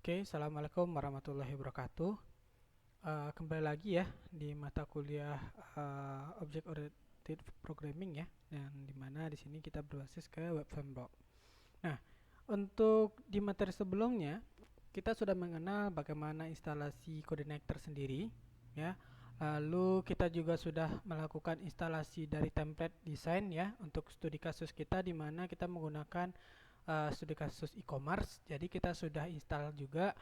Oke, Assalamualaikum warahmatullahi wabarakatuh. Kembali lagi ya di mata kuliah Object Oriented Programming ya, dan dimana di sini kita berbasis ke Web Framework. Nah, untuk di materi sebelumnya kita sudah mengenal bagaimana instalasi coordinator sendiri ya. Lalu kita juga sudah melakukan instalasi dari template design ya untuk studi kasus kita di mana kita menggunakan studi kasus e-commerce. Jadi kita sudah install juga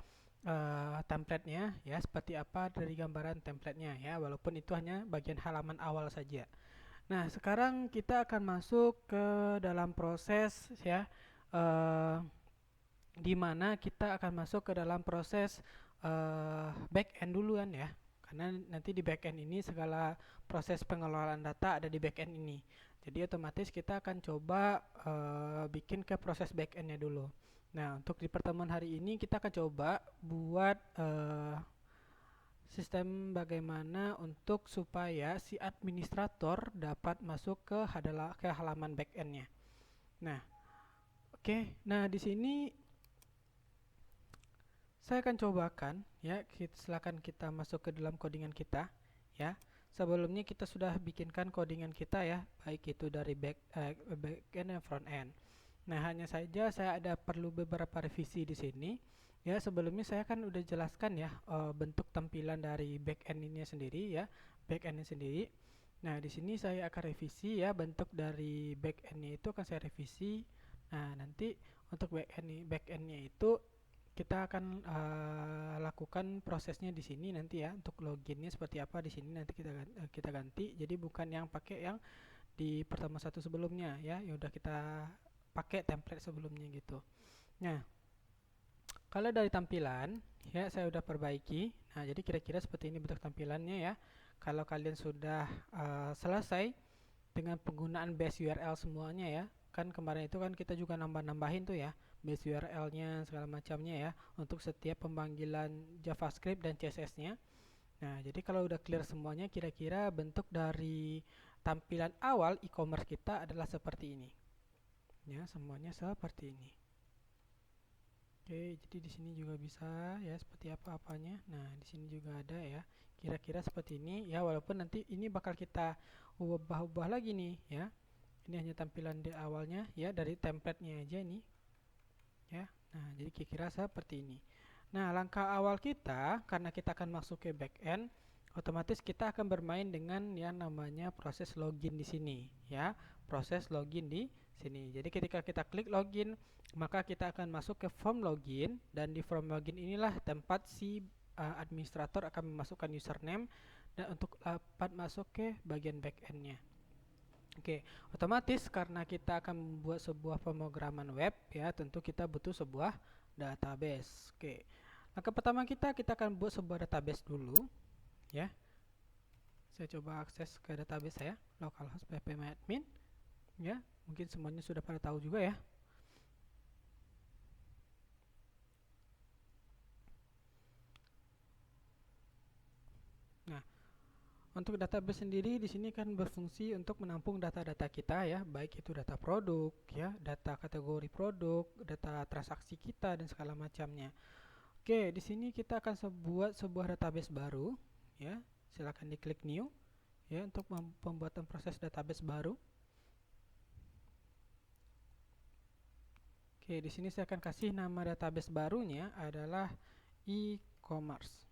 template-nya ya seperti apa dari gambaran template-nya ya, walaupun itu hanya bagian halaman awal saja. Nah, sekarang kita akan masuk ke dalam proses ya, uh, di mana kita akan masuk ke dalam proses back end duluan ya. Karena nanti di back end ini segala proses pengelolaan data ada di back end ini. Jadi otomatis kita akan coba bikin ke proses back endnya dulu. Nah, untuk di pertemuan hari ini kita akan coba buat sistem bagaimana untuk supaya si administrator dapat masuk ke halaman back endnya. Nah, oke. Nah, di sini saya akan cobakan ya, silakan kita masuk ke dalam codingan kita ya. Sebelumnya kita sudah bikinkan codingan kita ya, baik itu dari back end dan front end. Nah, hanya saja saya ada perlu beberapa revisi di sini. Ya, sebelumnya saya kan udah jelaskan ya bentuk tampilan dari back end ini sendiri ya, back end sendiri. Nah, di sini saya akan revisi ya, bentuk dari back end-nya itu akan saya revisi. Nah, nanti untuk back end-nya itu kita akan lakukan prosesnya di sini nanti ya, untuk loginnya seperti apa di sini nanti kita ganti. Jadi bukan yang pakai yang di pertemuan satu sebelumnya ya, yang udah kita pakai template sebelumnya gitu. Nah, kalau dari tampilan ya saya udah perbaiki. Nah, jadi kira-kira seperti ini bentuk tampilannya ya. Kalau kalian sudah selesai dengan penggunaan base URL semuanya ya, kan kemarin itu kan kita juga nambah-nambahin tuh ya base URL-nya segala macamnya ya untuk setiap pemanggilan JavaScript dan CSS-nya. Nah, jadi kalau udah clear semuanya, kira-kira bentuk dari tampilan awal e-commerce kita adalah seperti ini. Ya, semuanya seperti ini. Oke, jadi di sini juga bisa ya seperti apa apanya. Nah, di sini juga ada ya. Kira-kira seperti ini ya, walaupun nanti ini bakal kita ubah-ubah lagi nih ya. Ini hanya tampilan di awalnya ya, dari template-nya aja ini ya. Nah, jadi kira-kira seperti ini. Nah, langkah awal kita karena kita akan masuk ke backend, otomatis kita akan bermain dengan yang namanya proses login di sini ya. Proses login di sini. Jadi ketika kita klik login, maka kita akan masuk ke form login, dan di form login inilah tempat si administrator akan memasukkan username dan untuk dapat masuk ke bagian backend-nya. Oke, otomatis karena kita akan membuat sebuah pemrograman web ya, tentu kita butuh sebuah database. Oke. Langkah pertama kita akan buat sebuah database dulu ya. Saya coba akses ke database saya, localhost ppmadmin ya. Mungkin semuanya sudah pada tahu juga ya. Nah, untuk database sendiri di sini kan berfungsi untuk menampung data-data kita ya, baik itu data produk ya, data kategori produk, data transaksi kita dan segala macamnya. Oke, di sini kita akan buat sebuah database baru ya. Silakan diklik new ya untuk pembuatan proses database baru. Oke, di sini saya akan kasih nama database barunya adalah e-commerce.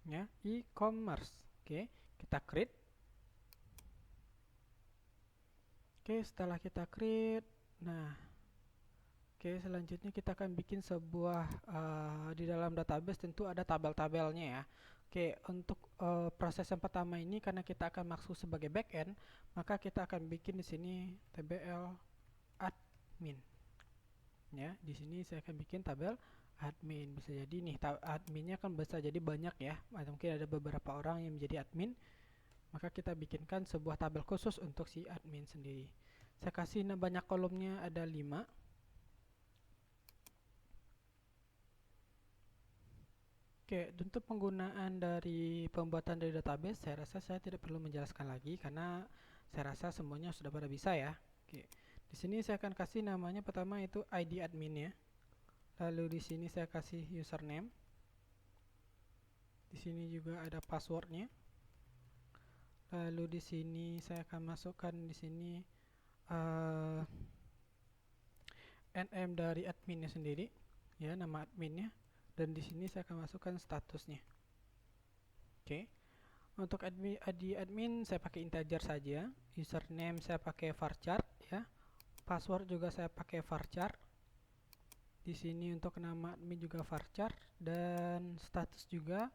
Ya, e-commerce. Oke, kita create. Oke, setelah kita create, nah, oke, selanjutnya kita akan bikin sebuah di dalam database tentu ada tabel-tabelnya ya. Oke, untuk proses yang pertama ini karena kita akan masuk sebagai backend, maka kita akan bikin di sini tbl admin. Ya, di sini saya akan bikin tabel admin. Bisa jadi nih adminnya kan bisa jadi banyak ya. Atau mungkin ada beberapa orang yang menjadi admin. Maka kita bikinkan sebuah tabel khusus untuk si admin sendiri. Saya kasih banyak kolomnya, ada 5. Oke, untuk penggunaan dari pembuatan dari database, saya rasa saya tidak perlu menjelaskan lagi karena saya rasa semuanya sudah pada bisa ya. Oke, di sini saya akan kasih namanya pertama itu ID admin ya. Lalu di sini saya kasih username. Di sini juga ada passwordnya. Lalu di sini saya akan masukkan di sini nm dari adminnya sendiri, ya, nama adminnya. Dan di sini saya akan masukkan statusnya. Oke. Untuk admin saya pakai integer saja. Username saya pakai varchar, ya. Password juga saya pakai varchar. Di sini untuk nama admin juga varchar dan status juga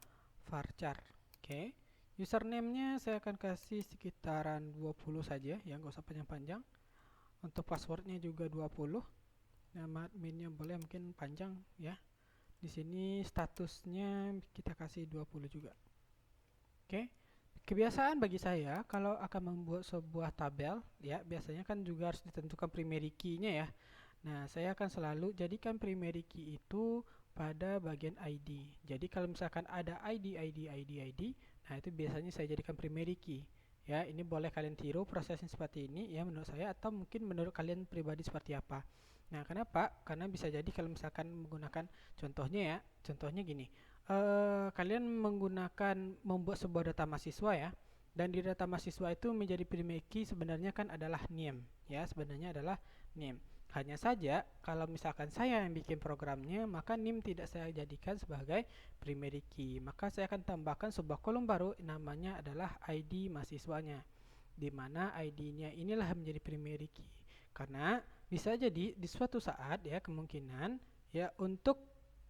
varchar. Oke. Username-nya saya akan kasih sekitaran 20 saja, ya, nggak usah panjang-panjang. Untuk passwordnya juga 20. Nama adminnya boleh mungkin panjang, ya. Di sini statusnya kita kasih 20 juga. Oke. Kebiasaan bagi saya kalau akan membuat sebuah tabel, ya, biasanya kan juga harus ditentukan primary key-nya, ya. Nah, saya akan selalu jadikan primary key itu pada bagian ID. Jadi kalau misalkan ada ID, nah itu biasanya saya jadikan primary key. Ya, ini boleh kalian tiru prosesnya seperti ini, ya, menurut saya, atau mungkin menurut kalian pribadi seperti apa. Nah, kenapa? Karena bisa jadi kalau misalkan menggunakan contohnya, ya, contohnya gini. Kalian membuat sebuah data mahasiswa, ya, dan di data mahasiswa itu menjadi primary key sebenarnya kan adalah name, ya, sebenarnya adalah name. Hanya saja kalau misalkan saya yang bikin programnya, maka name tidak saya jadikan sebagai primary key. Maka saya akan tambahkan sebuah kolom baru, namanya adalah ID mahasiswanya, di mana ID-nya inilah menjadi primary key. Karena bisa jadi di suatu saat, ya, kemungkinan, ya, untuk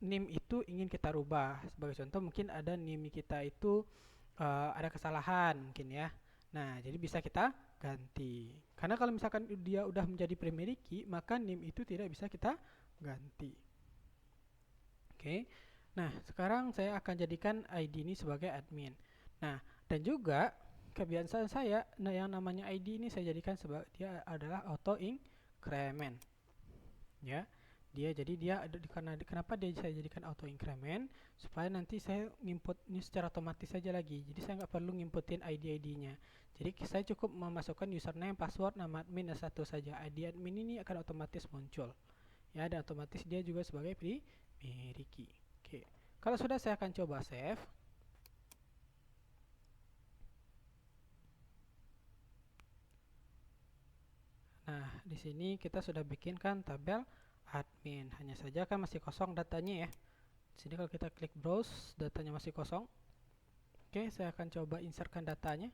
name itu ingin kita rubah. Sebagai contoh mungkin ada name kita itu ada kesalahan mungkin, ya. Nah, jadi bisa kita ganti. Karena kalau misalkan dia udah menjadi primary key, maka name itu tidak bisa kita ganti. Oke. Nah, sekarang saya akan jadikan ID ini sebagai admin. Nah, dan juga kebiasaan saya, yang namanya ID ini saya jadikan sebagai dia adalah auto increment. Ya. Dia karena kenapa saya jadikan auto increment, supaya nanti saya input ini secara otomatis saja lagi. Jadi saya nggak perlu nginputin ID-nya. Jadi saya cukup memasukkan username, password, nama admin, dan satu saja. ID admin ini akan otomatis muncul, ya, dan otomatis dia juga sebagai primary key. Oke. Kalau sudah, saya akan coba save. Nah, di sini kita sudah bikinkan tabel admin. Hanya saja kan masih kosong datanya, ya. Di sini kalau kita klik browse, datanya masih kosong. Oke, saya akan coba insertkan datanya.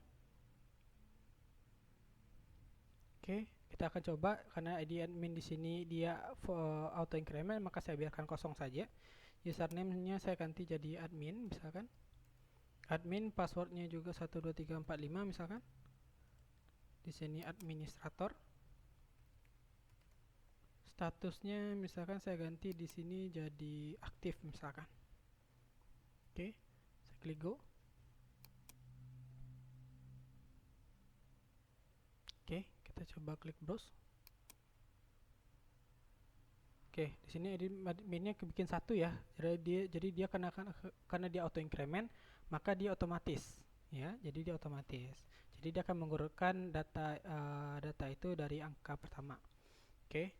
Oke, kita akan coba karena ID admin di sini dia auto increment, maka saya biarkan kosong saja. Username-nya saya ganti jadi admin misalkan. Admin, passwordnya juga 12345 misalkan. Di sini administrator. Statusnya misalkan saya ganti di sini jadi aktif misalkan. Oke, saya klik go. Oke, kita coba klik browse. Oke, di sini adminnya kebikin satu, ya. Jadi dia karena dia auto increment, maka dia otomatis, ya. Jadi dia otomatis. Jadi dia akan mengurutkan data itu dari angka pertama. Oke.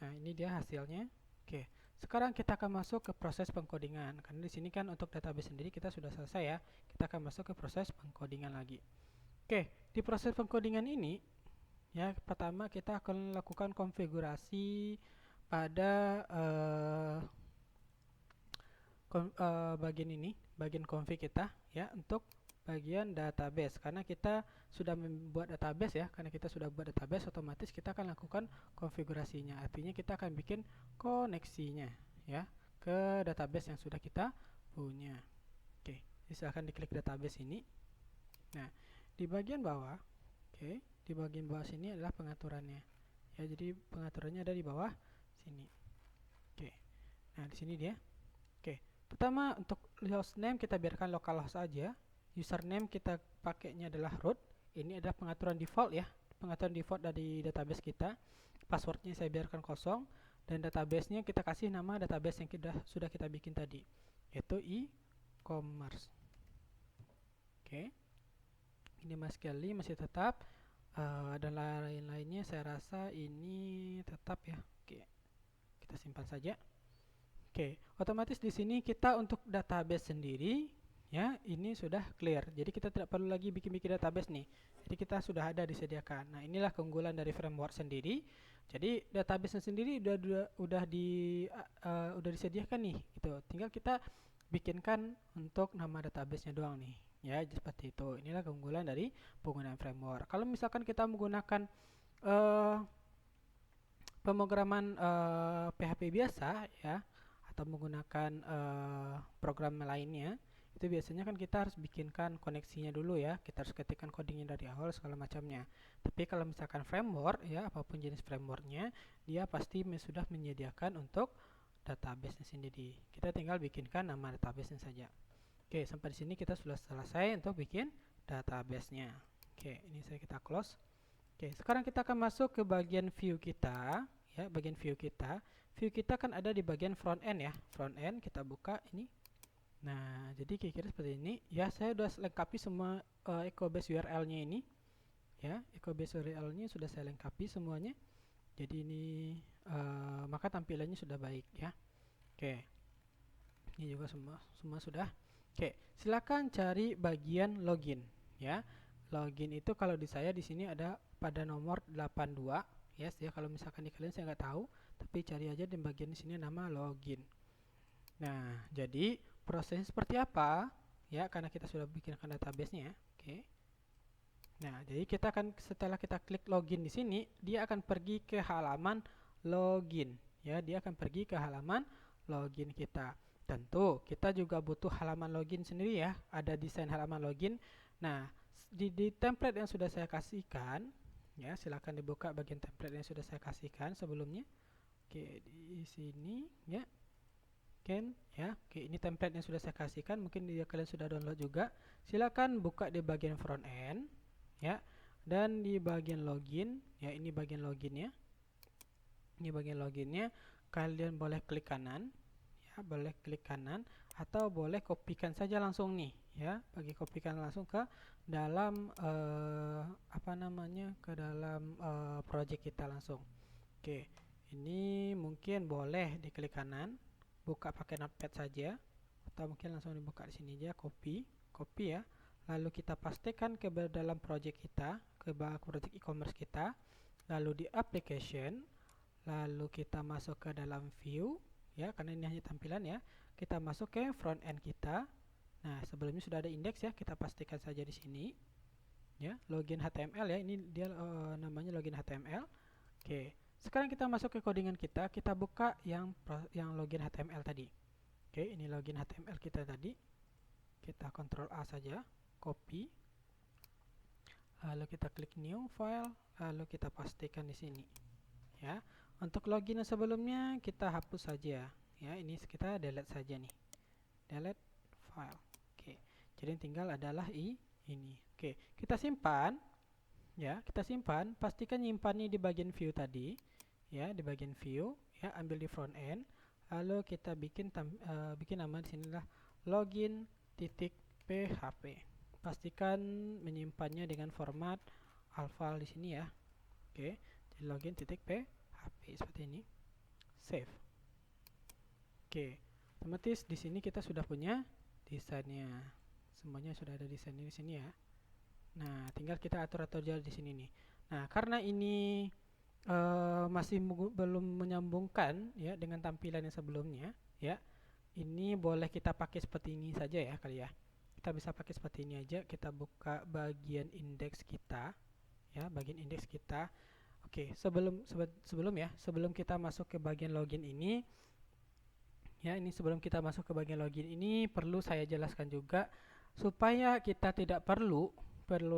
Nah, ini dia hasilnya. Oke. Sekarang kita akan masuk ke proses pengkodingan. Karena di sini kan untuk database sendiri kita sudah selesai, ya. Kita akan masuk ke proses pengkodingan lagi. Oke, di proses pengkodingan ini, ya, pertama kita akan lakukan konfigurasi pada bagian ini, bagian config kita, ya, untuk bagian database. Karena kita sudah membuat database, ya, karena kita sudah buat database, otomatis kita akan lakukan konfigurasinya. Artinya kita akan bikin koneksinya, ya, ke database yang sudah kita punya. Oke, silahkan diklik database ini. Nah, di bagian bawah, oke, di bagian bawah sini adalah pengaturannya. Ya, jadi pengaturannya ada di bawah sini. Oke. Nah, di sini dia. Oke. Pertama, untuk hostname kita biarkan localhost aja. Username kita pakainya adalah root. Ini adalah pengaturan default, ya. Pengaturan default dari database kita. Passwordnya saya biarkan kosong, dan databasenya kita kasih nama database yang sudah kita bikin tadi, yaitu e-commerce. Oke. Ini masih tetap. Dan lain-lainnya saya rasa ini tetap, ya. Oke, kita simpan saja. Oke, otomatis di sini kita untuk database sendiri ya ini sudah clear. Jadi kita tidak perlu lagi bikin-bikin database nih. Jadi kita sudah ada disediakan. Nah, inilah keunggulan dari framework sendiri. Jadi database sendiri udah disediakan nih gitu. Tinggal kita bikinkan untuk nama database-nya doang nih. Ya, seperti itu. Inilah keunggulan dari penggunaan framework. Kalau misalkan kita menggunakan eh, pemrograman PHP biasa ya atau menggunakan program lainnya, itu biasanya kan kita harus bikinkan koneksinya dulu ya, kita harus ketikkan codingnya dari awal segala macamnya. Tapi kalau misalkan framework ya, apapun jenis frameworknya, dia pasti sudah menyediakan untuk database-nya sendiri. Kita tinggal bikinkan nama database-nya saja. Oke, sampai di sini kita sudah selesai untuk bikin database-nya. Oke, ini saya kita close. Oke, sekarang kita akan masuk ke bagian view kita ya, bagian view kita. View kita kan ada di bagian front end ya. Front end kita buka ini. Nah, jadi kira-kira seperti ini. Ya, saya sudah lengkapi semua Ecobase URL-nya ini. Ya, Ecobase URL-nya sudah saya lengkapi semuanya. Jadi ini maka tampilannya sudah baik ya. Oke. Ini juga semua sudah. Oke, silakan cari bagian login ya. Login itu kalau di saya di sini ada pada nomor 82 ya. Kalau misalkan di kalian saya nggak tahu, tapi cari aja di bagian di sini nama login. Nah, jadi prosesnya seperti apa ya, karena kita sudah bikinkan database-nya. Oke. Nah, jadi kita akan setelah kita klik login di sini, dia akan pergi ke halaman login ya, dia akan pergi ke halaman login kita. Tentu kita juga butuh halaman login sendiri ya, ada desain halaman login. Nah, di template yang sudah saya kasihkan ya, silakan dibuka bagian template yang sudah saya kasihkan sebelumnya. Oke, di sini ya. Oke, ini template yang sudah saya kasihkan, mungkin kalian sudah download juga. Silakan buka di bagian front end ya, dan di bagian login ya, ini bagian loginnya. Ini bagian loginnya, kalian boleh klik kanan ya, boleh klik kanan atau boleh kopikan saja langsung nih ya, bagi kopikan langsung ke dalam ke dalam project kita langsung. Oke, ini mungkin boleh diklik kanan, buka pakai notepad saja, atau mungkin langsung dibuka di sini aja, copy ya, lalu kita pastikan ke dalam project kita, ke project e-commerce kita, lalu di application, lalu kita masuk ke dalam view ya, karena ini hanya tampilan ya, kita masuk ke front end kita. Nah, sebelumnya sudah ada index ya, kita pastikan saja di sini ya, login HTML ya, ini dia namanya login HTML. Oke, sekarang kita masuk ke codingan kita, kita buka yang login HTML tadi. Oke, ini login HTML kita tadi, kita Ctrl A saja, copy, lalu kita klik new file, lalu kita pastikan di sini ya. Untuk login yang sebelumnya kita hapus saja ya, ini kita delete saja nih, delete file. Oke, jadi yang tinggal adalah ini. Oke, kita simpan ya, kita simpan, pastikan nyimpannya di bagian view tadi ya, di bagian view ya, ambil di front end, lalu kita bikin nama di sinilah login.php. pastikan menyimpannya dengan format alpha di sini ya. Oke, jadi login.php seperti ini, save. Oke, otomatis di sini kita sudah punya desainnya, semuanya sudah ada desainnya di sini ya. Nah, tinggal kita atur-atur aja di sini nih. Nah, karena ini masih belum menyambungkan ya dengan tampilan yang sebelumnya ya, ini boleh kita pakai seperti ini saja ya kali ya. Kita bisa pakai seperti ini aja. Kita buka bagian indeks kita ya, bagian indeks kita. Oke, sebelum kita masuk ke bagian login ini ya, ini sebelum kita masuk ke bagian login ini perlu saya jelaskan juga supaya kita tidak perlu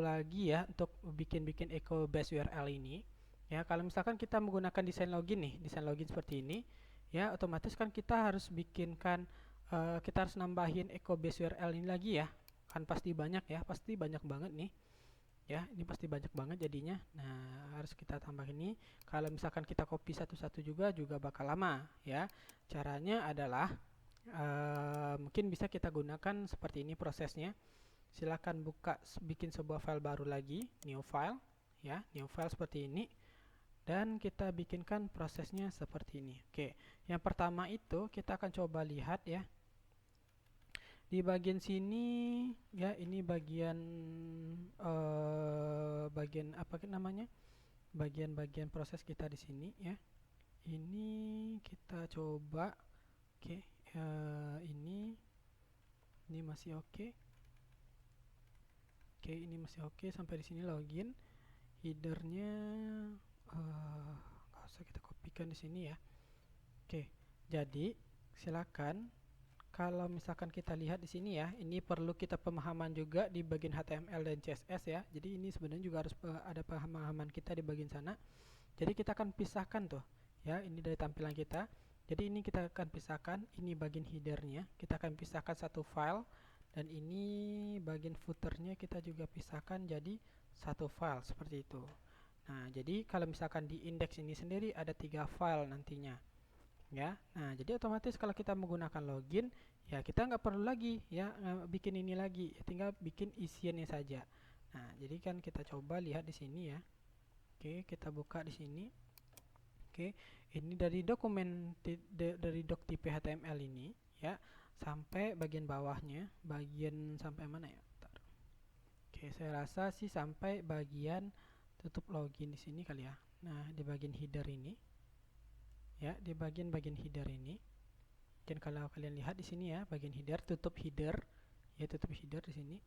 lagi ya untuk bikin Ecobase URL ini ya. Kalau misalkan kita menggunakan desain login nih, desain login seperti ini ya, otomatis kan kita harus bikinkan kita harus nambahin Ecobase URL ini lagi ya, kan pasti banyak ya, pasti banyak banget nih ya, ini pasti banyak banget jadinya. Nah, harus kita tambah ini. Kalau misalkan kita copy satu-satu juga bakal lama ya. Caranya adalah mungkin bisa kita gunakan seperti ini prosesnya. Silakan bikin sebuah file baru lagi, new file ya, new file seperti ini. dan kita bikinkan prosesnya seperti ini. Oke, yang pertama itu kita akan coba lihat ya. Di bagian sini ya, ini bagian bagian apa namanya? Bagian-bagian proses kita di sini ya. Ini kita coba. Oke, ini masih oke. Oke, ini masih oke sampai di sini login. Headernya nggak usah kita kopikan di sini ya. Oke, jadi silakan kalau misalkan kita lihat di sini ya, ini perlu kita pemahaman juga di bagian HTML dan CSS ya. Jadi ini sebenarnya juga harus ada pemahaman kita di bagian sana. Jadi kita akan pisahkan tuh ya, ini dari tampilan kita. Jadi ini kita akan pisahkan, ini bagian headernya, kita akan pisahkan satu file, dan ini bagian footernya kita juga pisahkan jadi satu file seperti itu. Nah, jadi kalau misalkan di index ini sendiri ada 3 file nantinya. Ya, nah jadi otomatis kalau kita menggunakan login, ya kita nggak perlu lagi ya bikin ini lagi, ya, tinggal bikin isiannya saja. Nah, jadi kan kita coba lihat di sini ya. Oke, kita buka di sini. Oke, ini dari dokumen dari doc tipe HTML ini ya, sampai bagian bawahnya, bagian sampai mana ya? Bentar. Oke, saya rasa sih sampai bagian tutup login di sini kali ya. Nah, di bagian header ini. Ya, di bagian header ini. Dan kalau kalian lihat di sini ya, bagian header, tutup header, ya tutup header di sini.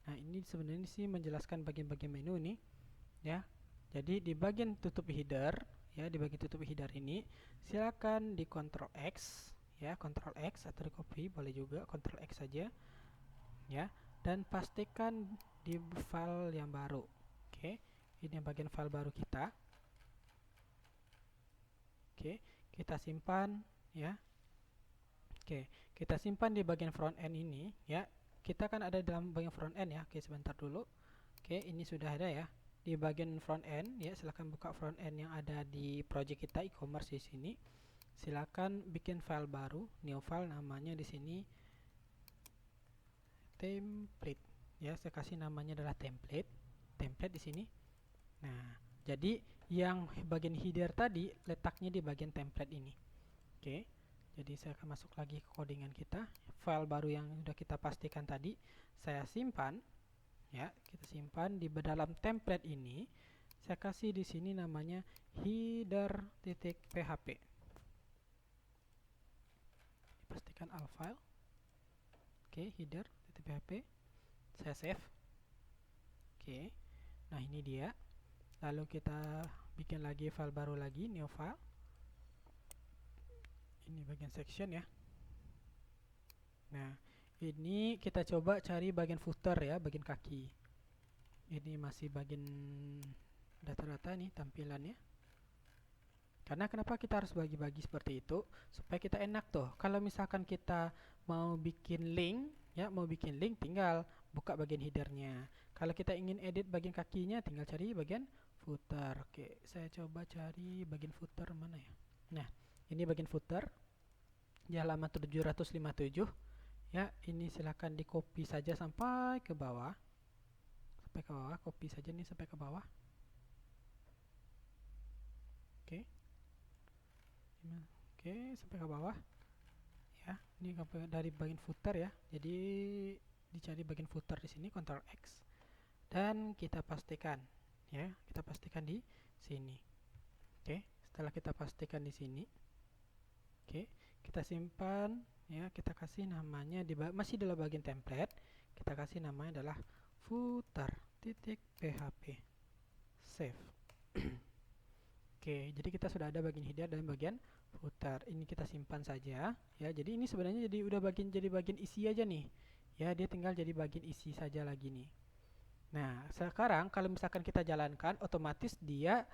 Nah, ini sebenarnya sih menjelaskan bagian-bagian menu nih, ya. Jadi di bagian tutup header, ya di bagian tutup header ini, silakan di Ctrl X, ya Ctrl X atau di copy boleh juga Ctrl X saja, ya. Dan pastikan di file yang baru. Oke, ini bagian file baru kita. Oke, kita simpan ya. Oke, kita simpan di bagian front end ini ya. Kita kan ada dalam bagian front end ya. Oke, sebentar dulu. Oke, ini sudah ada ya. Di bagian front end ya, silahkan buka front end yang ada di project kita e-commerce di sini. Silakan bikin file baru, new file, namanya di sini template. Ya, saya kasih namanya adalah template. Template di sini. Nah, jadi yang bagian header tadi letaknya di bagian template ini. Oke, jadi saya akan masuk lagi ke codingan kita. File baru yang sudah kita pastikan tadi, saya simpan. Ya, kita simpan di dalam template ini. Saya kasih di sini namanya header.php. Dipastikan all file. Oke, header.php. Saya save. Oke, nah ini dia. Lalu kita bikin lagi file baru lagi, new file. Ini bagian section ya. Nah, ini kita coba cari bagian footer ya, bagian kaki. Ini masih bagian data-data nih tampilannya. Karena kenapa kita harus bagi-bagi seperti itu? Supaya kita enak tuh. Kalau misalkan kita mau bikin link, ya mau bikin link tinggal buka bagian headernya. Kalau kita ingin edit bagian kakinya, tinggal cari bagian footer. Oke, saya coba cari bagian footer mana ya. Nah, ini bagian footer di halaman 757. Ya, ini silahkan di copy saja sampai ke bawah. Sampai ke bawah, copy saja nih sampai ke bawah. Oke. Oke, sampai ke bawah. Ya, ini dari bagian footer ya. Jadi dicari bagian footer di sini, Ctrl X. Dan kita pastikan ya, kita pastikan di sini. Oke, setelah kita pastikan di sini. Oke, kita simpan ya, kita kasih namanya masih dalam bagian template, kita kasih namanya adalah footer.php. Save. Oke, jadi kita sudah ada bagian header dan bagian footer. Ini kita simpan saja ya. Jadi ini sebenarnya jadi bagian isi aja nih. Ya, dia tinggal jadi bagian isi saja lagi nih. Nah, sekarang kalau misalkan kita jalankan, otomatis dia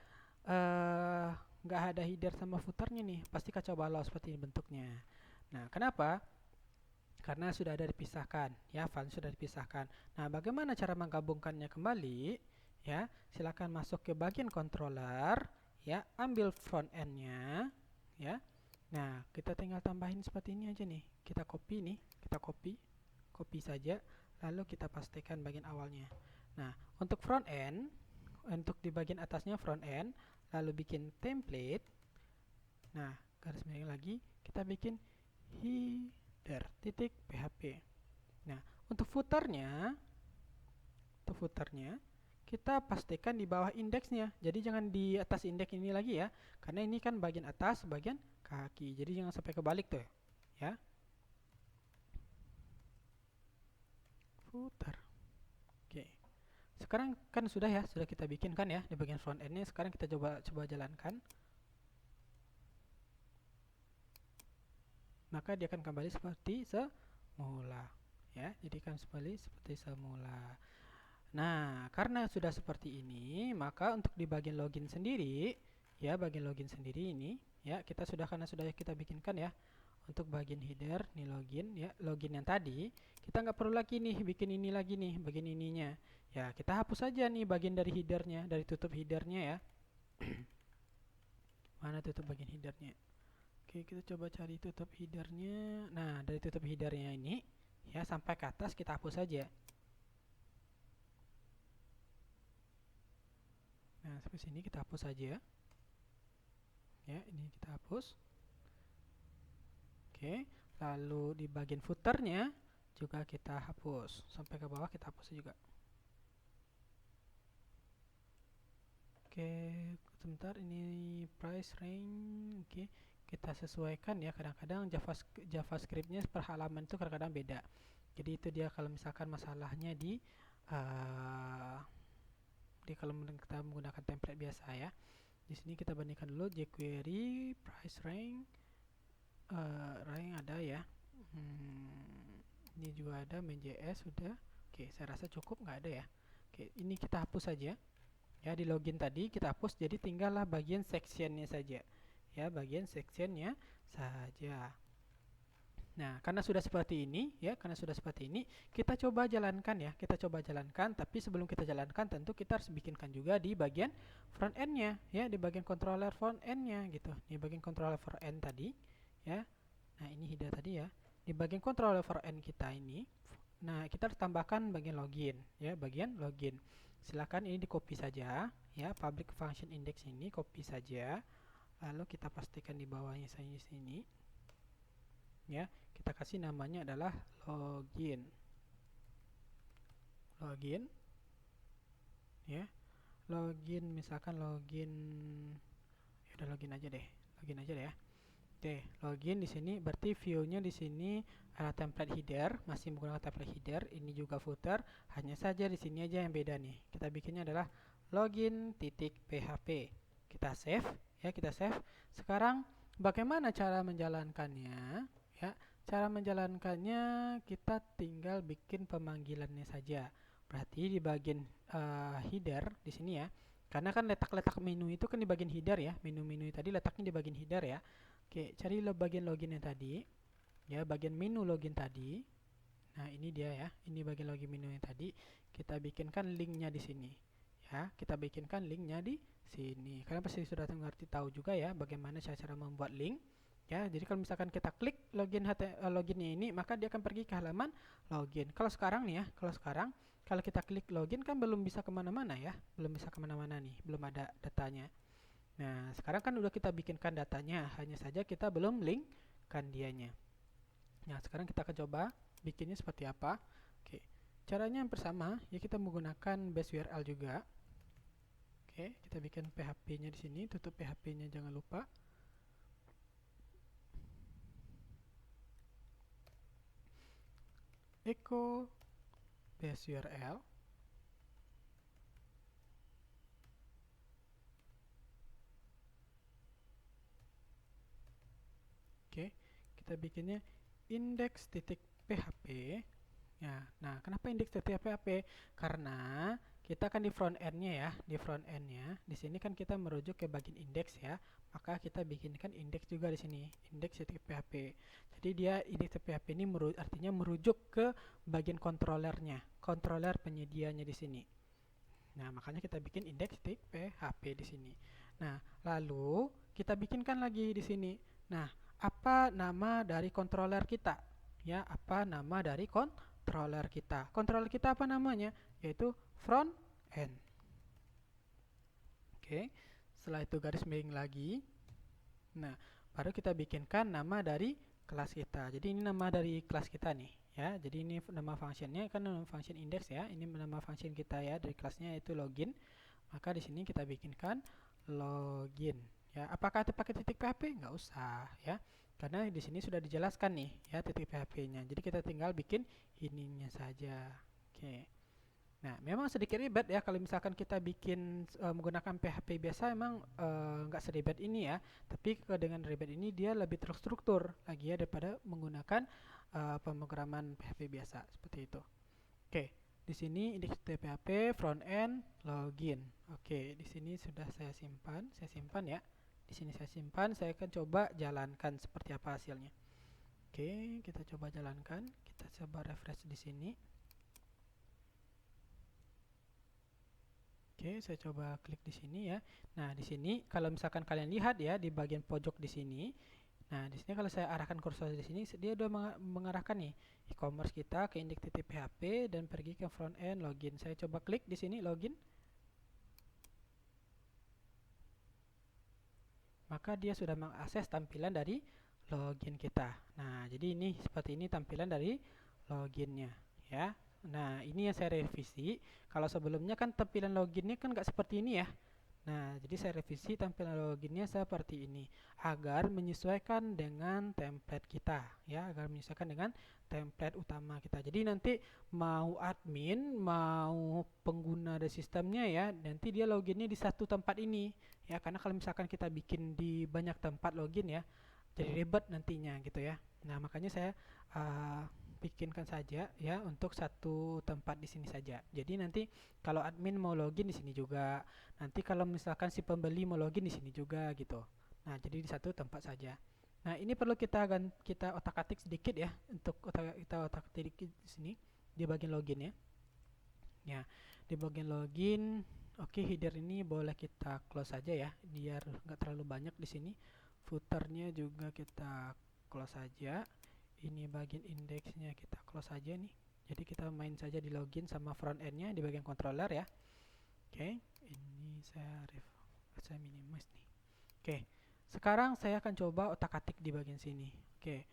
nggak ada header sama footernya nih, pasti kacau balau seperti ini bentuknya. Nah, kenapa? Karena sudah ada dipisahkan ya, file sudah dipisahkan. Nah, bagaimana cara menggabungkannya kembali? Ya, silakan masuk ke bagian controller ya, ambil front end-nya ya. Nah, kita tinggal tambahin seperti ini aja nih. Kita copy nih, kita copy saja, lalu kita pastikan bagian awalnya. Nah, untuk front end, untuk di bagian atasnya front end, lalu bikin template. Nah, garis miring lagi, kita bikin header titik php. Nah, untuk footernya kita pastikan di bawah indeksnya. Jadi jangan di atas indeks ini lagi ya, karena ini kan bagian atas, bagian kaki. Jadi jangan sampai kebalik tuh, ya. Footer. Oke. Sekarang kan sudah ya, sudah kita bikin kan ya di bagian front end-nya. Sekarang kita coba jalankan. Maka dia akan kembali seperti semula, ya. Jadi kan kembali seperti semula. Nah, karena sudah seperti ini, maka untuk di bagian login sendiri, ya, bagian login sendiri ini, ya, karena sudah kita bikinkan ya. Untuk bagian header, nih login, ya, login yang tadi, kita nggak perlu lagi nih bikin ini lagi nih, bagian ininya. Ya, kita hapus saja nih bagian dari headernya, dari tutup headernya ya. Mana tutup bagian headernya? Oke, kita coba cari tutup headernya. Nah, dari tutup headernya ini, ya, sampai ke atas kita hapus saja. Nah, sampai sini kita hapus saja. Ya, ini kita hapus. Oke, lalu di bagian footernya juga kita hapus. Sampai ke bawah kita hapus juga. Oke, sebentar, ini price range. Oke, kita sesuaikan ya. Kadang-kadang JavaScript-nya per halaman itu kadang-kadang beda. Jadi itu dia kalau misalkan masalahnya di kalau kita menggunakan template biasa ya. Di sini kita bandingkan dulu jQuery price range, rank ada ya. Ini juga ada main.js sudah. Oke, saya rasa cukup, nggak ada ya. Oke, ini kita hapus saja. Ya, di login tadi kita hapus, jadi tinggallah bagian sectionnya saja. Ya, bagian sectionnya saja. Nah, karena sudah seperti ini, kita coba jalankan ya. Kita coba jalankan, tapi sebelum kita jalankan tentu kita harus bikinkan juga di bagian front end-nya ya, di bagian controller front end-nya gitu. Di bagian controller front end tadi ya. Nah, ini header tadi ya. Di bagian controller front end kita ini, nah, kita harus tambahkan bagian login ya, bagian login. Silakan ini di copy saja ya, public function index ini copy saja. Lalu kita pastikan di bawahnya saya di sini. Ya, kita kasih namanya adalah login. Login. Ya. Login, misalkan login, ya udah login aja deh. Login aja deh ya. Oke, login di sini berarti view-nya di sini ada template header, masih menggunakan template header, ini juga footer, hanya saja di sini aja yang beda nih. Kita bikinnya adalah login.php. Kita save ya, kita save. Sekarang bagaimana cara menjalankannya? Ya, cara menjalankannya kita tinggal bikin pemanggilannya saja. Berarti di bagian header di sini ya. Karena kan letak-letak menu itu kan di bagian header ya. Menu-menu tadi letaknya di bagian header ya. Oke, cari bagian login yang tadi. Ya, bagian menu login tadi. Nah, ini dia ya. Ini bagian login menu yang tadi. Kita bikinkan linknya di sini. Ya, kita bikinkan linknya di sini. Kalian pasti sudah mengerti tahu juga ya bagaimana cara membuat link. Ya, jadi kalau misalkan kita klik loginnya ini, maka dia akan pergi ke halaman login. Kalau sekarang nih ya, kalau kita klik login kan belum bisa kemana-mana ya, belum bisa kemana-mana nih, belum ada datanya. Nah, sekarang kan udah kita bikinkan datanya, hanya saja kita belum linkkan dianya. Nah, sekarang kita akan coba bikinnya seperti apa. Oke, caranya yang pertama ya, kita menggunakan base URL juga. Oke, kita bikin PHP-nya di sini, tutup PHP-nya jangan lupa. Echo base URL. Oke, kita bikinnya index.php. Ya, nah, kenapa index.php? Karena kita kan di front end-nya ya, di sini kan kita merujuk ke bagian index ya, maka kita bikinkan index juga di sini, index.php. Jadi dia index.php ini artinya merujuk ke bagian controllernya, controller penyedianya di sini. Nah, makanya kita bikin index.php di sini. Nah, lalu kita bikinkan lagi di sini. Nah, apa nama dari controller kita? Ya, apa nama dari controller kita? Controller kita apa namanya? Yaitu front end. Oke. Setelah itu garis miring lagi. Nah, baru kita bikinkan nama dari kelas kita. Jadi ini nama dari kelas kita nih ya. Jadi ini nama functionnya kan nama function index ya. Ini nama function kita ya dari kelasnya yaitu login. Maka di sini kita bikinkan login ya. Apakah itu pakai titik PHP? Nggak usah ya. Karena di sini sudah dijelaskan nih ya titik PHP-nya. Jadi kita tinggal bikin ininya saja. Oke. Nah, memang sedikit ribet ya kalau misalkan kita bikin menggunakan PHP biasa emang nggak seribet ini ya. Tapi dengan ribet ini dia lebih terstruktur lagi ya daripada menggunakan pemrograman PHP biasa seperti itu. Oke, di sini indeks PHP front end login. Oke, di sini sudah saya simpan ya. Di sini saya simpan, saya akan coba jalankan seperti apa hasilnya. Oke, kita coba jalankan. Kita coba refresh di sini. Oke, saya coba klik di sini ya. Nah, di sini kalau misalkan kalian lihat ya di bagian pojok di sini. Nah, di sini kalau saya arahkan kursor di sini, dia udah mengarahkan nih e-commerce kita ke index.php dan pergi ke front end login. Saya coba klik di sini login. Maka dia sudah mengakses tampilan dari login kita. Nah, jadi ini seperti ini tampilan dari loginnya ya. Nah, ini yang saya revisi. Kalau sebelumnya kan tampilan loginnya kan nggak seperti ini ya. Nah, jadi saya revisi tampilan loginnya seperti ini agar menyesuaikan dengan template kita ya, agar menyesuaikan dengan template utama kita. Jadi nanti mau admin, mau pengguna dari sistemnya ya, nanti dia loginnya di satu tempat ini ya, karena kalau misalkan kita bikin di banyak tempat login ya, jadi ribet nantinya gitu ya. Nah, makanya saya uh, bikinkan saja ya untuk satu tempat di sini saja. Jadi nanti kalau admin mau login di sini juga, nanti kalau misalkan si pembeli mau login di sini juga gitu. Nah, jadi di satu tempat saja. Nah, ini perlu kita otak-atik sedikit ya untuk kita otak-atik di sini di bagian login ya. Ya, di bagian login, oke, header ini boleh kita close saja ya, biar nggak terlalu banyak di sini. Footernya juga kita close saja. Ini bagian indeksnya kita close saja nih. Jadi kita main saja di login sama front endnya di bagian controller ya. Oke, ini saya minimize nih. Oke, sekarang saya akan coba otak-atik di bagian sini. Oke,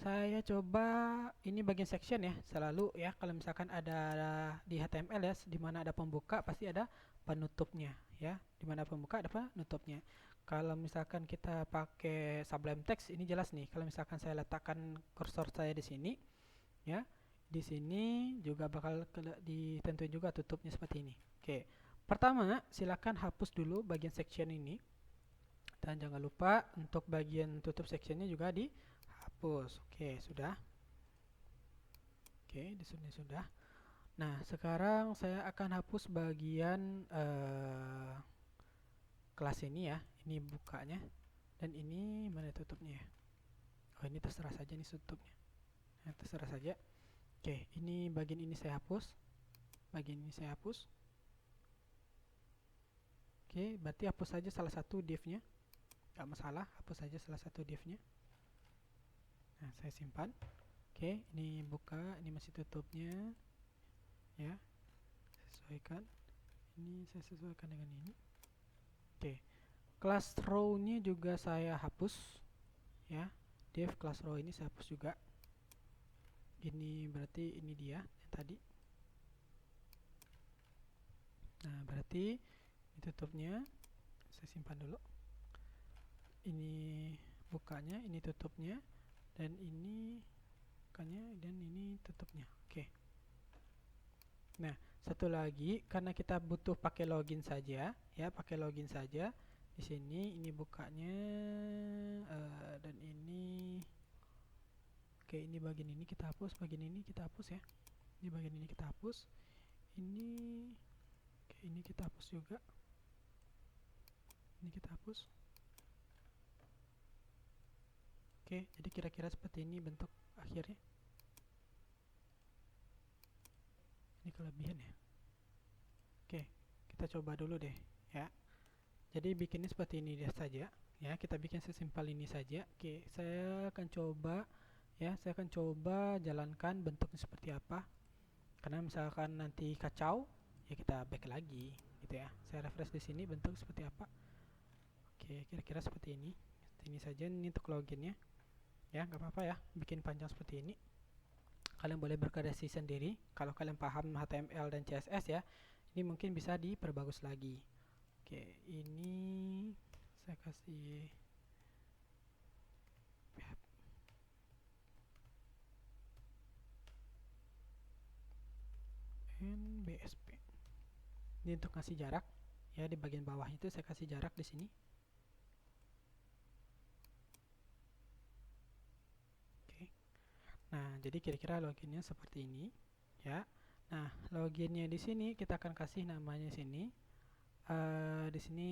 saya coba ini bagian section ya. Selalu ya kalau misalkan ada di HTML ya, di mana ada pembuka pasti ada penutupnya ya. Di mana pembuka ada penutupnya. Kalau misalkan kita pakai Sublime Text ini jelas nih. Kalau misalkan saya letakkan kursor saya di sini ya, di sini juga bakal ditentuin juga tutupnya seperti ini. Oke. Pertama, silakan hapus dulu bagian section ini. Dan jangan lupa untuk bagian tutup sectionnya juga dihapus. Oke, sudah. Oke, di sini sudah. Nah, sekarang saya akan hapus bagian kelas ini ya. Ini bukanya. Dan ini mana tutupnya ya? Oh, ini terserah saja nih tutupnya. Nah, terserah saja. Oke, ini bagian ini saya hapus. Bagian ini saya hapus. Oke, berarti hapus saja salah satu div-nya. Gak masalah, hapus saja salah satu div-nya. Nah, saya simpan. Oke, ini buka, ini masih tutupnya. Ya, sesuaikan. Ini saya sesuaikan dengan ini. Oke, class row-nya juga saya hapus. Ya, div class row ini saya hapus juga. Ini berarti ini dia yang tadi. Nah, berarti ini tutupnya. Saya simpan dulu. Ini bukanya, ini tutupnya, dan ini bukanya, dan ini tutupnya. Oke. Nah, satu lagi karena kita butuh pakai login saja, ya, pakai login saja. Di sini ini bukanya dan ini. Oke, ini bagian ini kita hapus, bagian ini kita hapus ya. Ini bagian ini kita hapus. Ini oke, ini kita hapus juga. Ini kita hapus. Oke, jadi kira-kira seperti ini bentuk akhirnya. Ini kelebihan ya. Oke, kita coba dulu deh ya. Jadi bikinnya seperti ini saja ya. Kita bikin sesimpel ini saja. Oke, saya akan coba ya. Saya akan coba jalankan bentuknya seperti apa. Karena misalkan nanti kacau, ya kita back lagi gitu ya. Saya refresh di sini bentuk seperti apa. Oke, kira-kira seperti ini. Ini saja, ini untuk loginnya. Ya, nggak apa-apa ya, bikin panjang seperti ini. Kalian boleh berkreasi sendiri. Kalau kalian paham HTML dan CSS ya, ini mungkin bisa diperbagus lagi. Oke, ini saya kasih BSP. Ini untuk ngasih jarak ya, di bagian bawah itu saya kasih jarak di sini. Oke. Nah, jadi kira-kira loginnya seperti ini ya. Nah, loginnya di sini kita akan kasih namanya sini. Di sini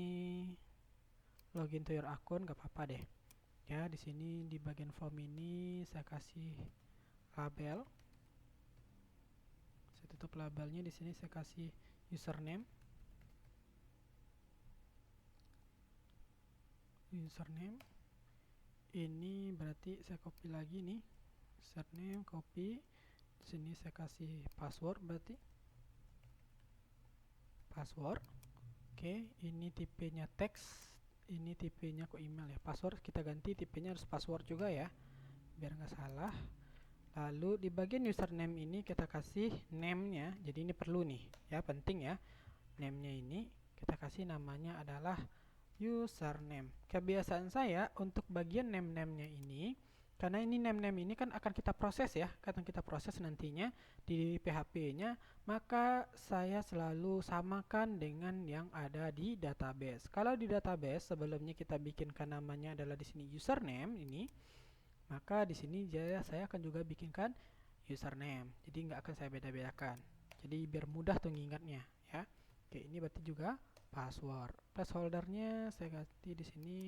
login to your akun, gak apa-apa deh. Ya, di sini di bagian form ini saya kasih label. Saya tutup labelnya, di sini saya kasih username. Ini berarti saya copy lagi nih. Username, copy. Di sini saya kasih password berarti. Password. Oke, ini tipenya teks. Ini tipenya kok email ya. Password kita ganti, tipenya harus password juga ya, biar nggak salah. Lalu di bagian username ini kita kasih name-nya. Jadi ini perlu nih ya, penting ya. Name-nya ini kita kasih namanya adalah username. Kebiasaan saya untuk bagian name-nya ini, karena ini name ini kan akan kita proses ya, akan kita proses nantinya di PHP-nya, maka saya selalu samakan dengan yang ada di database. Kalau di database sebelumnya kita bikinkan namanya adalah di sini username ini, maka di sini saya akan juga bikinkan username. Jadi nggak akan saya beda-bedakan. Jadi biar mudah tuh ngingatnya ya. Oke, ini berarti juga password. Placeholdernya saya ganti di sini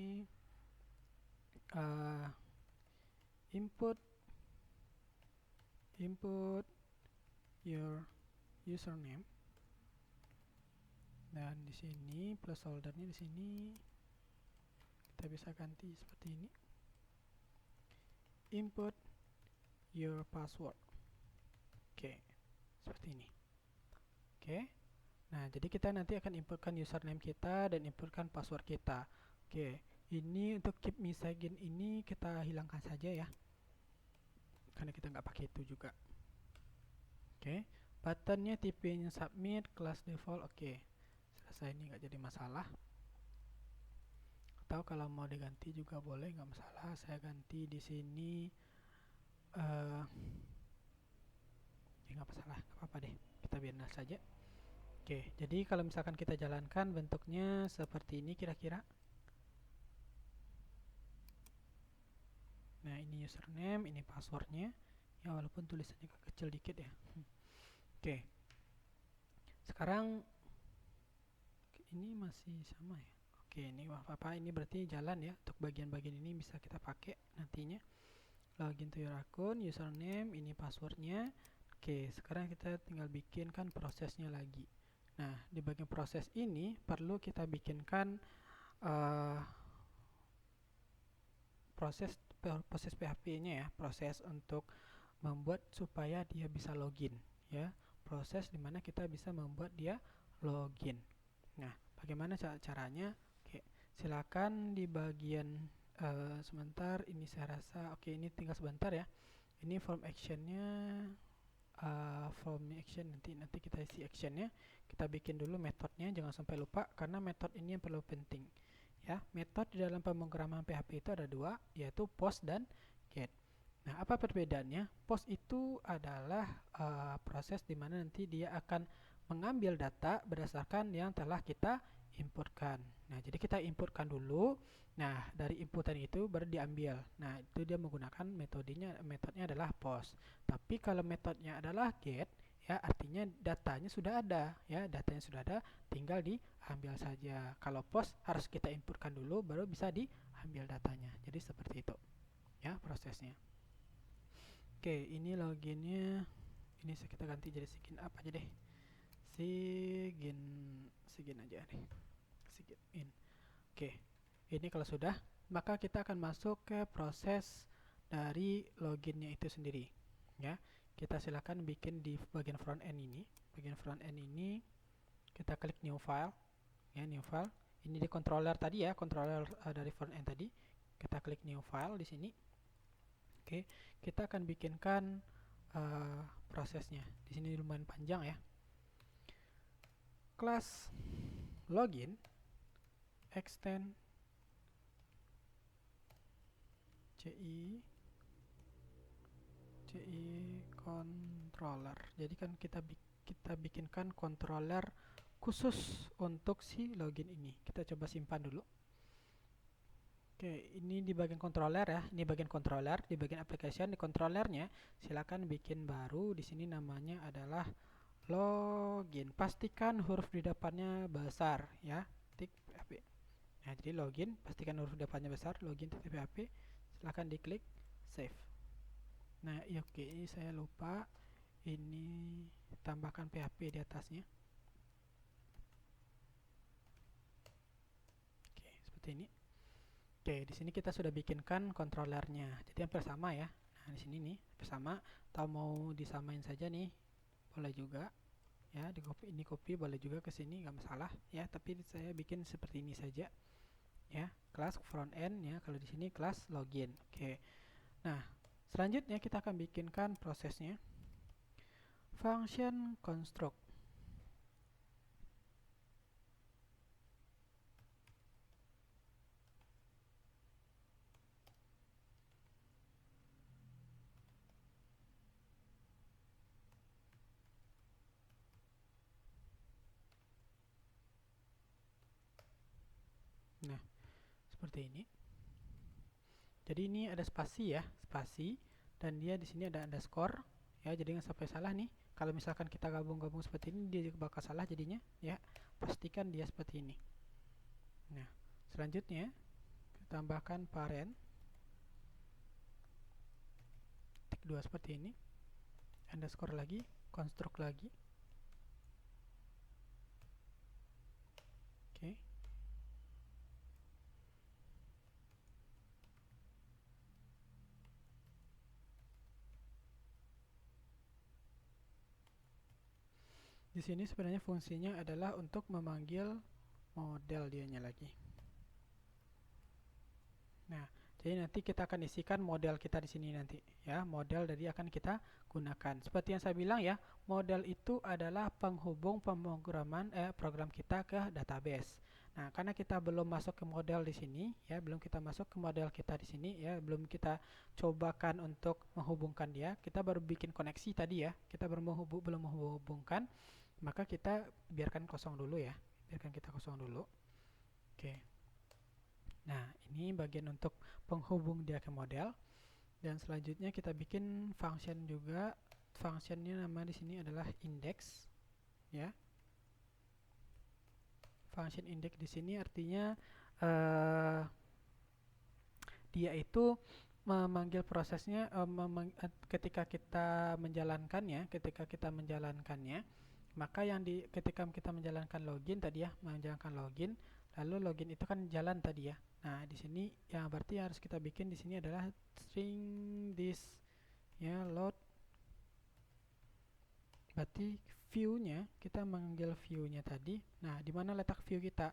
input your username, dan di sini placeholdernya di sini kita bisa ganti seperti ini, input your password. Oke, seperti ini. Oke. Nah, jadi kita nanti akan inputkan username kita dan inputkan password kita. Oke, ini untuk keep me sign ini kita hilangkan saja ya, karena kita nggak pakai itu juga. Oke, buttonnya tipenya submit, class default. Oke, selesai, ini nggak jadi masalah. Atau kalau mau diganti juga boleh, nggak masalah. Saya ganti di sini, ya nggak masalah, nggak apa-apa deh, kita biarkan saja. Oke, jadi kalau misalkan kita jalankan bentuknya seperti ini kira-kira. Nah, ini username, ini passwordnya. Ya, walaupun tulisannya kecil dikit ya. Oke. Sekarang ini masih sama ya. Oke, ini apa-apa, ini berarti jalan ya. Untuk bagian-bagian ini bisa kita pakai nantinya. Login to your akun, username, ini passwordnya. Oke, sekarang kita tinggal bikinkan prosesnya lagi. Nah, di bagian proses ini perlu kita bikinkan proses PHP-nya ya, proses untuk membuat supaya dia bisa login ya, proses dimana kita bisa membuat dia login. Nah, bagaimana caranya? Oke, silakan di bagian sebentar, ini saya rasa oke, ini tinggal sebentar ya. Ini form actionnya, form action nanti kita isi actionnya. Kita bikin dulu metodenya, jangan sampai lupa, karena metode ini yang perlu penting ya. Metode di dalam pemrograman PHP itu ada dua, yaitu post dan get. Nah, apa perbedaannya? Post itu adalah proses di mana nanti dia akan mengambil data berdasarkan yang telah kita inputkan. Nah, jadi kita inputkan dulu. Nah, dari inputan itu baru diambil. Nah, itu dia menggunakan metodenya adalah post. Tapi kalau metodenya adalah get, ya artinya datanya sudah ada ya, datanya sudah ada, tinggal diambil saja. Kalau post harus kita inputkan dulu baru bisa diambil datanya. Jadi seperti itu ya prosesnya. Oke, ini loginnya, ini kita ganti jadi sign up aja deh, sign aja deh, sign in. Oke, ini kalau sudah, maka kita akan masuk ke proses dari loginnya itu sendiri ya. Kita silakan bikin di bagian front end ini. Bagian front end ini kita klik new file ya, new file. Ini di controller tadi ya, controller dari front end tadi. Kita klik new file di sini. Oke, kita akan bikinkan prosesnya. Di sini lumayan panjang ya. Kelas login extend ci controller. Jadi kan kita bikinkan controller khusus untuk si login ini. Kita coba simpan dulu. Oke, ini di bagian controller ya. Ini bagian controller, di bagian application di controllernya silakan bikin baru. Di sini namanya adalah login. Pastikan huruf di depannya besar ya. Tik PHP. Nah, jadi login, pastikan huruf di depannya besar, login PHP. Silakan diklik save. Nah, ya oke, ini saya lupa. Ini tambahkan PHP di atasnya. Oke, seperti ini. Oke, di sini kita sudah bikinkan kontrolernya. Jadi hampir sama ya. Nah, di sini nih hampir sama. Atau mau disamain saja nih, boleh juga. Ya, di copy ini copy boleh juga ke sini, nggak masalah ya. Tapi saya bikin seperti ini saja. Ya, kelas front end ya. Kalau di sini kelas login. Oke. Nah, selanjutnya kita akan bikinkan prosesnya. Function construct. Nah, seperti ini. Jadi ini ada spasi ya, spasi, dan dia di sini ada underscore ya, jadi nggak sampai salah nih. Kalau misalkan kita gabung-gabung seperti ini, dia bakal salah jadinya ya. Pastikan dia seperti ini. Nah, selanjutnya kita tambahkan parent tik 2 seperti ini, underscore lagi, construct lagi. Oke. Di sini sebenarnya fungsinya adalah untuk memanggil model dianya lagi. Nah, jadi nanti kita akan isikan model kita di sini nanti ya, model dari akan kita gunakan. Seperti yang saya bilang ya, model itu adalah penghubung pemrograman program kita ke database. Nah, karena kita belum masuk ke model di sini ya, belum kita masuk ke model kita di sini ya, belum kita cobakan untuk menghubungkan dia, kita baru bikin koneksi tadi ya, kita belum menghubungkan, maka kita biarkan kosong dulu ya, biarkan kita kosong dulu. Oke. Nah, ini bagian untuk penghubung dia ke model. Dan selanjutnya kita bikin function juga. Functionnya nama di sini adalah index ya. Function index di sini artinya dia itu memanggil prosesnya ketika kita menjalankannya, maka yang ketika kita menjalankan login tadi ya, menjalankan login, lalu login itu kan jalan tadi ya. Nah, di sini yang berarti harus kita bikin di sini adalah string this ya, load. Berarti view-nya kita manggil view-nya tadi. Nah, di mana letak view kita?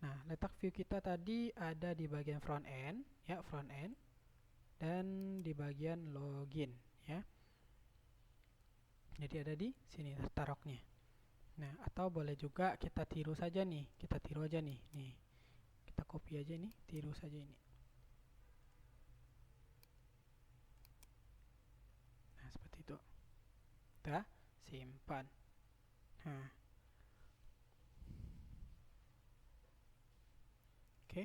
Nah, letak view kita tadi ada di bagian front end ya, front end, dan di bagian login ya. Jadi ada di sini taroknya. Nah, atau boleh juga kita tiru saja nih, kita tiru aja nih, kita copy aja nih, tiru saja ini. Nah, seperti itu. Kita simpan. Nah, oke.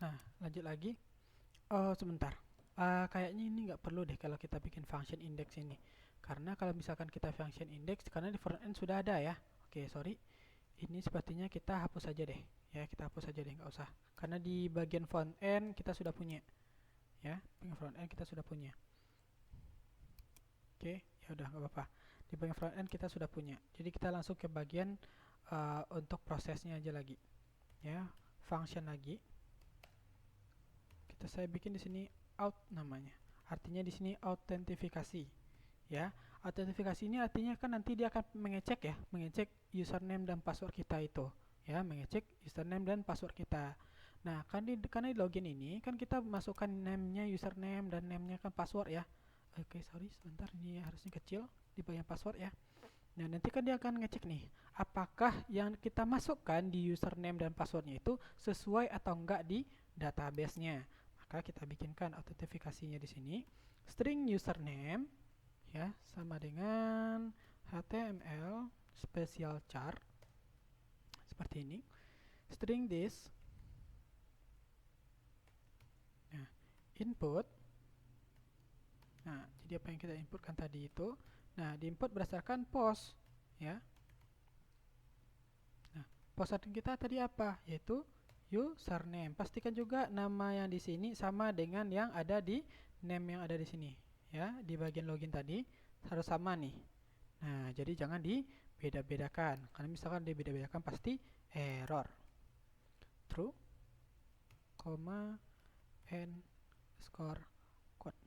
Nah, lanjut lagi. Oh, sebentar. Kayaknya ini nggak perlu deh kalau kita bikin function index ini. Karena kalau misalkan kita function index, karena di front end sudah ada ya. Oke, sorry. Ini sepertinya kita hapus saja deh. Ya, kita hapus saja deh, nggak usah. Karena di bagian front end kita sudah punya. Ya, bagian front end kita sudah punya. Oke, ya udah nggak apa-apa. Di bagian front end kita sudah punya. Jadi kita langsung ke bagian untuk prosesnya aja lagi. Ya, function lagi. Saya bikin di sini out namanya. Artinya di sini autentifikasi. Ya, autentifikasi ini artinya kan nanti dia akan mengecek ya, mengecek username dan password kita itu. ya, mengecek username dan password kita. Nah, karena di login ini kan kita masukkan name-nya username dan name-nya kan password ya. Oke, sorry, sebentar, ini harusnya kecil di bagian password ya. Nah, nanti kan dia akan ngecek nih, apakah yang kita masukkan di username dan passwordnya itu sesuai atau enggak di database-nya. Maka kita bikinkan autentifikasinya di sini. String username ya sama dengan HTML special char seperti ini. String this. Nah, input. Nah, jadi apa yang kita inputkan tadi itu, nah, diinput berdasarkan post ya. Nah, posting kita tadi apa? Yaitu username. Pastikan juga nama yang di sini sama dengan yang ada di name yang ada di sini ya, di bagian login tadi harus sama nih. Nah, jadi jangan dibeda-bedakan. Karena misalkan dibeda-bedakan pasti error. True, koma, n score code.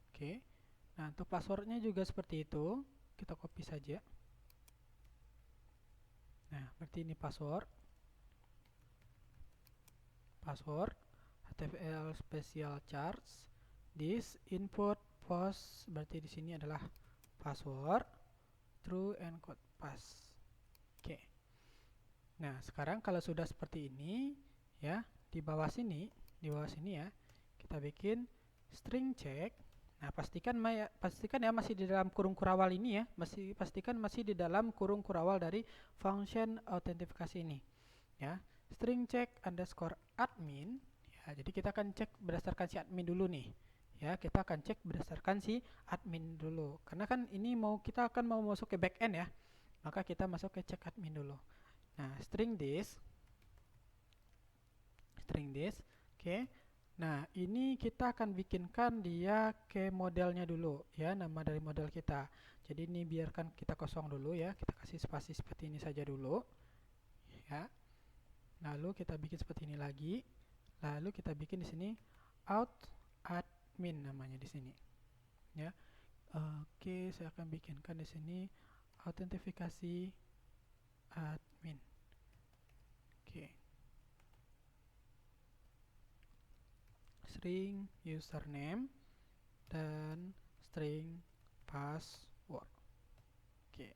Oke. Nah, untuk passwordnya juga seperti itu. Kita copy saja. Nah, berarti ini password. Password HTML special chars. This input post, berarti di sini adalah password. True and code pass. Oke. Nah, sekarang kalau sudah seperti ini ya, di bawah sini ya, kita bikin string check. Nah, pastikan ya masih di dalam kurung kurawal ini ya, pastikan masih di dalam kurung kurawal dari function autentifikasi ini. Ya, string check underscore admin. Ya, jadi kita akan cek berdasarkan si admin dulu nih. Ya, kita akan cek berdasarkan si admin dulu. Karena kan ini kita akan mau masuk ke backend ya. Maka kita masuk ke check admin dulu. Nah, string this. Oke. Nah, ini kita akan bikinkan dia ke modelnya dulu ya, nama dari model kita. Jadi ini biarkan kita kosong dulu ya. Kita kasih spasi seperti ini saja dulu. Ya. Lalu kita bikin seperti ini lagi. Lalu kita bikin di sini out admin namanya di sini. Ya. Oke, saya akan bikinkan di sini autentifikasi admin. Oke. String username dan string password. Oke.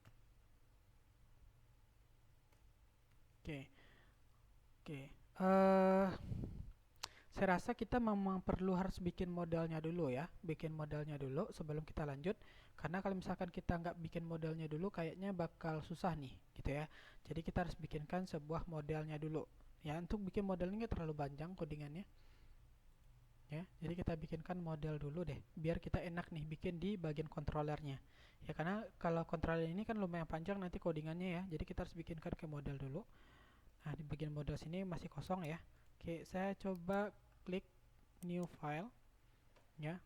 Saya rasa kita memang harus bikin modelnya dulu ya, sebelum kita lanjut. Karena kalau misalkan kita nggak bikin modelnya dulu, kayaknya bakal susah nih, gitu ya. Jadi kita harus bikinkan sebuah modelnya dulu. Ya, untuk bikin modelnya nggak terlalu panjang codingannya. Ya, jadi kita bikinkan model dulu deh, biar kita enak nih bikin di bagian controllernya. Ya, karena kalau controller ini kan lumayan panjang nanti codingannya ya, jadi kita harus bikinkan ke model dulu. Nah, di bagian model sini masih kosong ya. Oke, saya coba klik new file ya.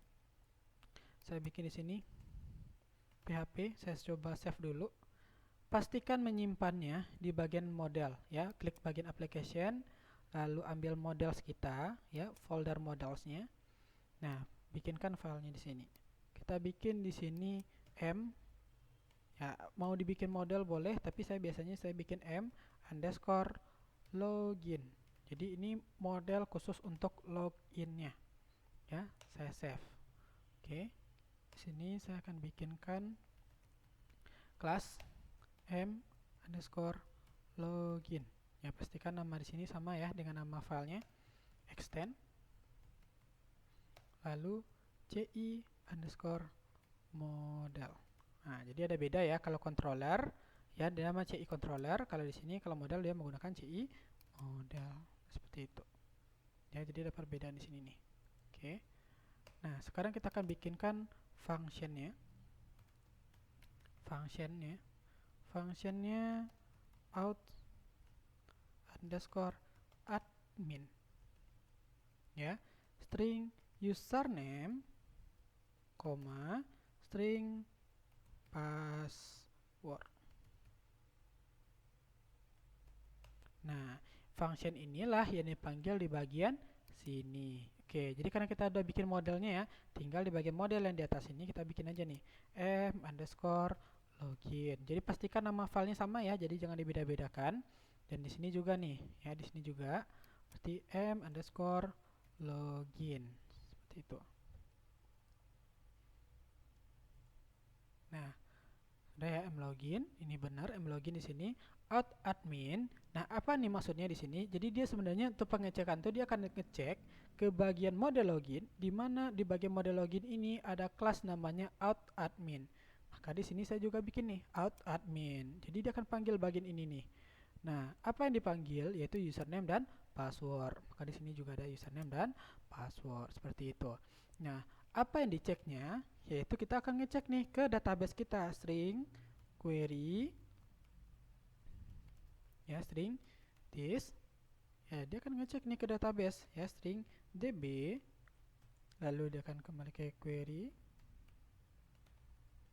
Saya bikin di sini PHP, saya coba save dulu. Pastikan menyimpannya di bagian model ya, klik bagian application, lalu ambil models kita ya, folder modelsnya. Nah, bikinkan filenya di sini. Kita bikin di sini m ya, mau dibikin model boleh, tapi biasanya saya bikin m underscore login. Jadi ini model khusus untuk loginnya ya. Saya save. Oke, di sini saya akan bikinkan kelas m underscore login. Ya, pastikan nama di sini sama ya dengan nama filenya, extend. Lalu ci underscore model. Nah, jadi ada beda ya kalau controller ya, dia nama ci controller. Kalau di sini kalau model dia menggunakan ci model seperti itu. Ya, jadi ada perbedaan di sini nih. Oke. Nah, sekarang kita akan bikinkan functionnya. Functionnya out underscore admin ya, string username, string password. Nah, function inilah yang dipanggil di bagian sini. Oke, jadi karena kita udah bikin modelnya ya, tinggal di bagian model yang di atas ini kita bikin aja nih m_login. Jadi pastikan nama filenya sama ya, jadi jangan dibeda-bedakan. Dan di sini juga nih, ya di sini juga berarti m_login seperti itu. Nah, udah ya mlogin, ini benar mlogin di sini out admin. Nah, apa nih maksudnya di sini? Jadi dia sebenarnya untuk pengecekan tuh dia akan ngecek ke bagian model login, di mana di bagian model login ini ada kelas namanya out admin. Maka di sini saya juga bikin nih out admin. Jadi dia akan panggil bagian ini nih. Nah, apa yang dipanggil yaitu username dan password. Maka di sini juga ada username dan password seperti itu. Nah, apa yang diceknya? Yaitu kita akan ngecek nih ke database kita string query ya string this ya dia akan ngecek nih ke database ya string db, lalu dia akan kembali ke query.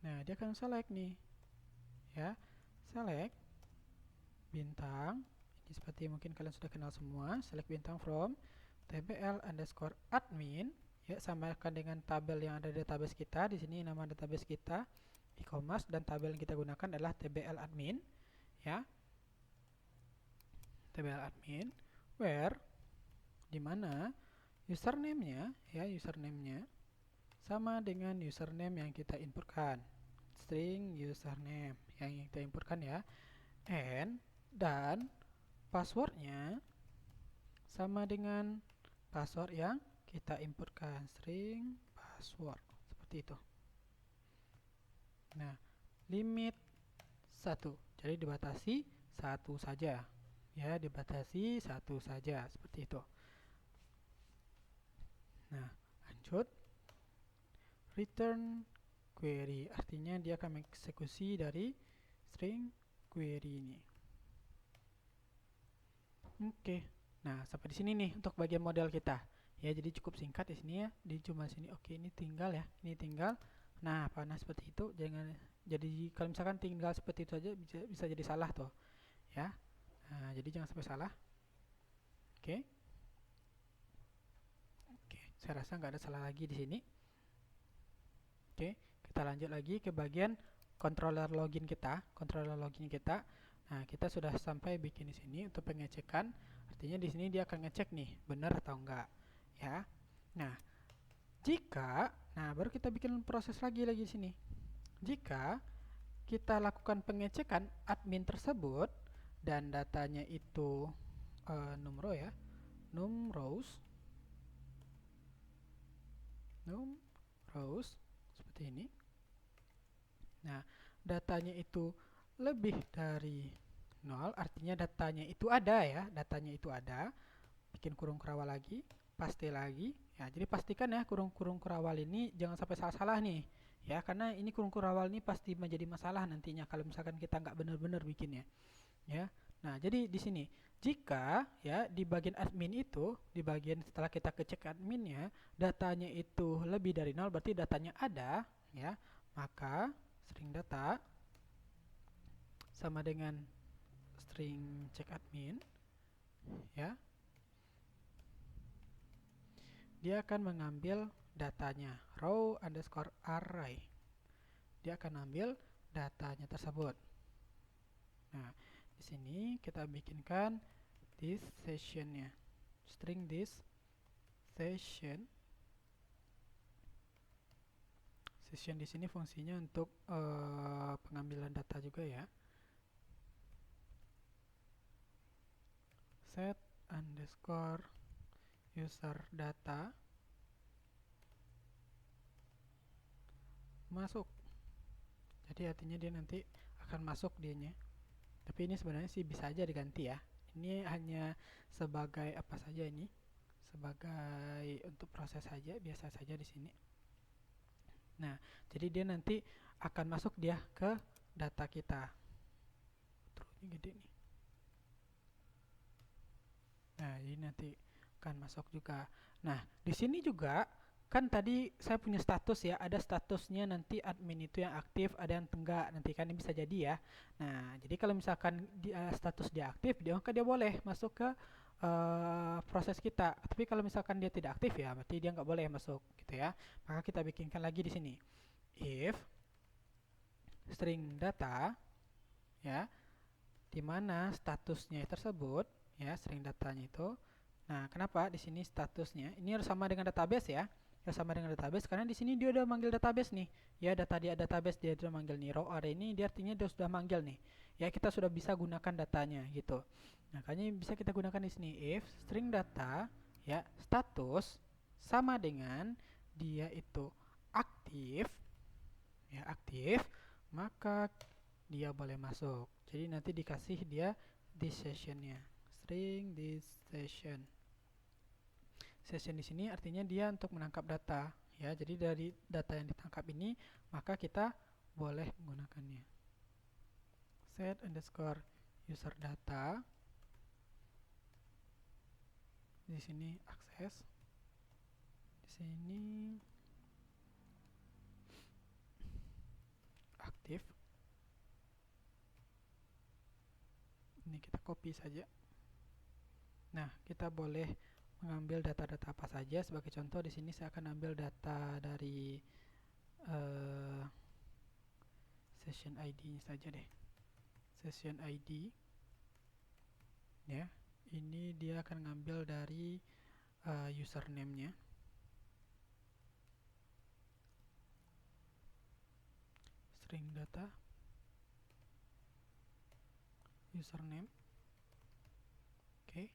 Nah, dia akan select nih ya, select bintang. Ini seperti mungkin kalian sudah kenal semua, select bintang from tbl_admin ya, samakan dengan tabel yang ada di database kita. Di sini nama database kita e-commerce dan tabel yang kita gunakan adalah tbl admin ya, tbl admin where di mana username-nya ya, username-nya sama dengan username yang kita inputkan, string username yang kita inputkan ya, and dan passwordnya sama dengan password yang kita inputkan, string password seperti itu. Nah, limit 1, jadi dibatasi satu saja ya, dibatasi satu saja seperti itu. Nah, lanjut return query, artinya dia akan mengeksekusi dari string query ini. Oke. Nah, sampai di sini nih untuk bagian model kita. Ya, jadi cukup singkat di sini ya. Di cuma sini. Oke, ini tinggal ya. Ini tinggal. Nah, panah seperti itu jangan, jadi kalau misalkan tinggal seperti itu aja bisa jadi salah tuh. Ya. Nah, jadi jangan sampai salah. Oke. Oke, saya rasa nggak ada salah lagi di sini. Oke, kita lanjut lagi ke bagian controller login kita. Nah, kita sudah sampai bikin di sini untuk pengecekan. Artinya di sini dia akan ngecek nih, benar atau enggak, ya. Nah, baru kita bikin proses lagi di sini. Jika kita lakukan pengecekan admin tersebut dan datanya itu numrow ya, numrows seperti ini. Nah, datanya itu lebih dari 0, artinya datanya itu ada ya, datanya itu ada. Bikin kurung kerawal lagi, paste lagi. Ya, jadi pastikan ya kurung kerawal ini jangan sampai salah-salah nih. Ya, karena ini kurung kerawal ini pasti menjadi masalah nantinya kalau misalkan kita nggak benar-benar bikinnya. Ya. Nah, jadi di sini jika ya di bagian admin itu, di bagian setelah kita kecek adminnya, datanya itu lebih dari 0, berarti datanya ada ya, maka string data sama dengan string check admin ya, dia akan mengambil datanya row underscore array, dia akan ambil datanya tersebut. Nah, di sini kita bikinkan this sessionnya, string this session. Session di sini fungsinya untuk pengambilan data juga ya. Set underscore user data masuk. Jadi artinya dia nanti akan masuk dianya. Tapi ini sebenarnya sih bisa aja diganti ya. Ini hanya sebagai apa saja ini? Sebagai untuk proses saja, biasa saja di sini. Nah, jadi dia nanti akan masuk dia ke data kita. Terusnya gede nih. Nah, ini nanti akan masuk juga. Nah, di sini juga kan tadi saya punya status ya, ada statusnya nanti admin itu yang aktif, ada yang enggak, nanti kan ini bisa jadi ya. Nah, jadi kalau misalkan status dia aktif, maka dia boleh masuk ke proses kita. Tapi kalau misalkan dia tidak aktif ya berarti dia nggak boleh masuk gitu ya. Maka kita bikinkan lagi di sini if string data ya, di mana statusnya tersebut ya, string datanya itu. Nah, kenapa di sini statusnya ini harus sama dengan database ya? Harus sama dengan database karena di sini dia udah manggil database nih. Ya, data dia database dia sudah manggil nih row array ini, dia artinya dia sudah manggil nih. Ya, kita sudah bisa gunakan datanya gitu. Nah, makanya bisa kita gunakan di sini if string data ya, status sama dengan dia itu aktif ya, aktif, maka dia boleh masuk. Jadi nanti dikasih dia this sessionnya, string this session. Session di sini artinya dia untuk menangkap data ya. Jadi dari data yang ditangkap ini maka kita boleh menggunakannya. Set underscore user data. Di sini akses. Di sini aktif. Ini kita copy saja. Nah, kita boleh mengambil data-data apa saja. Sebagai contoh di sini saya akan ambil data dari session ID saja deh. Session ID ya. Ini dia akan ngambil dari username-nya. String data username. Oke.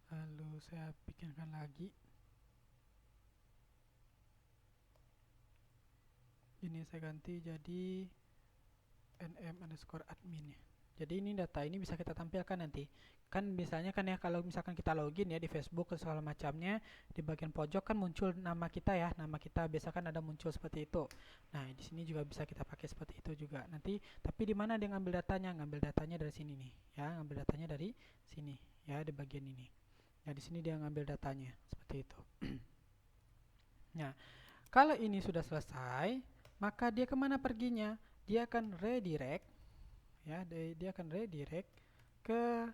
Lalu saya bikinkan lagi. Ini saya ganti jadi nm_admin ya. Jadi ini data ini bisa kita tampilkan nanti. Kan misalnya kan ya kalau misalkan kita login ya di Facebook ke segala macamnya, di bagian pojok kan muncul nama kita ya. Nama kita biasa kan ada muncul seperti itu. Nah, di sini juga bisa kita pakai seperti itu juga. Nanti tapi di mana dia ngambil datanya? Ngambil datanya dari sini nih, ya. Ngambil datanya dari sini ya, di bagian ini. Nah, di sini dia ngambil datanya seperti itu. Nah, kalau ini sudah selesai, maka dia kemana perginya? Dia akan redirect ya, dia akan redirect ke.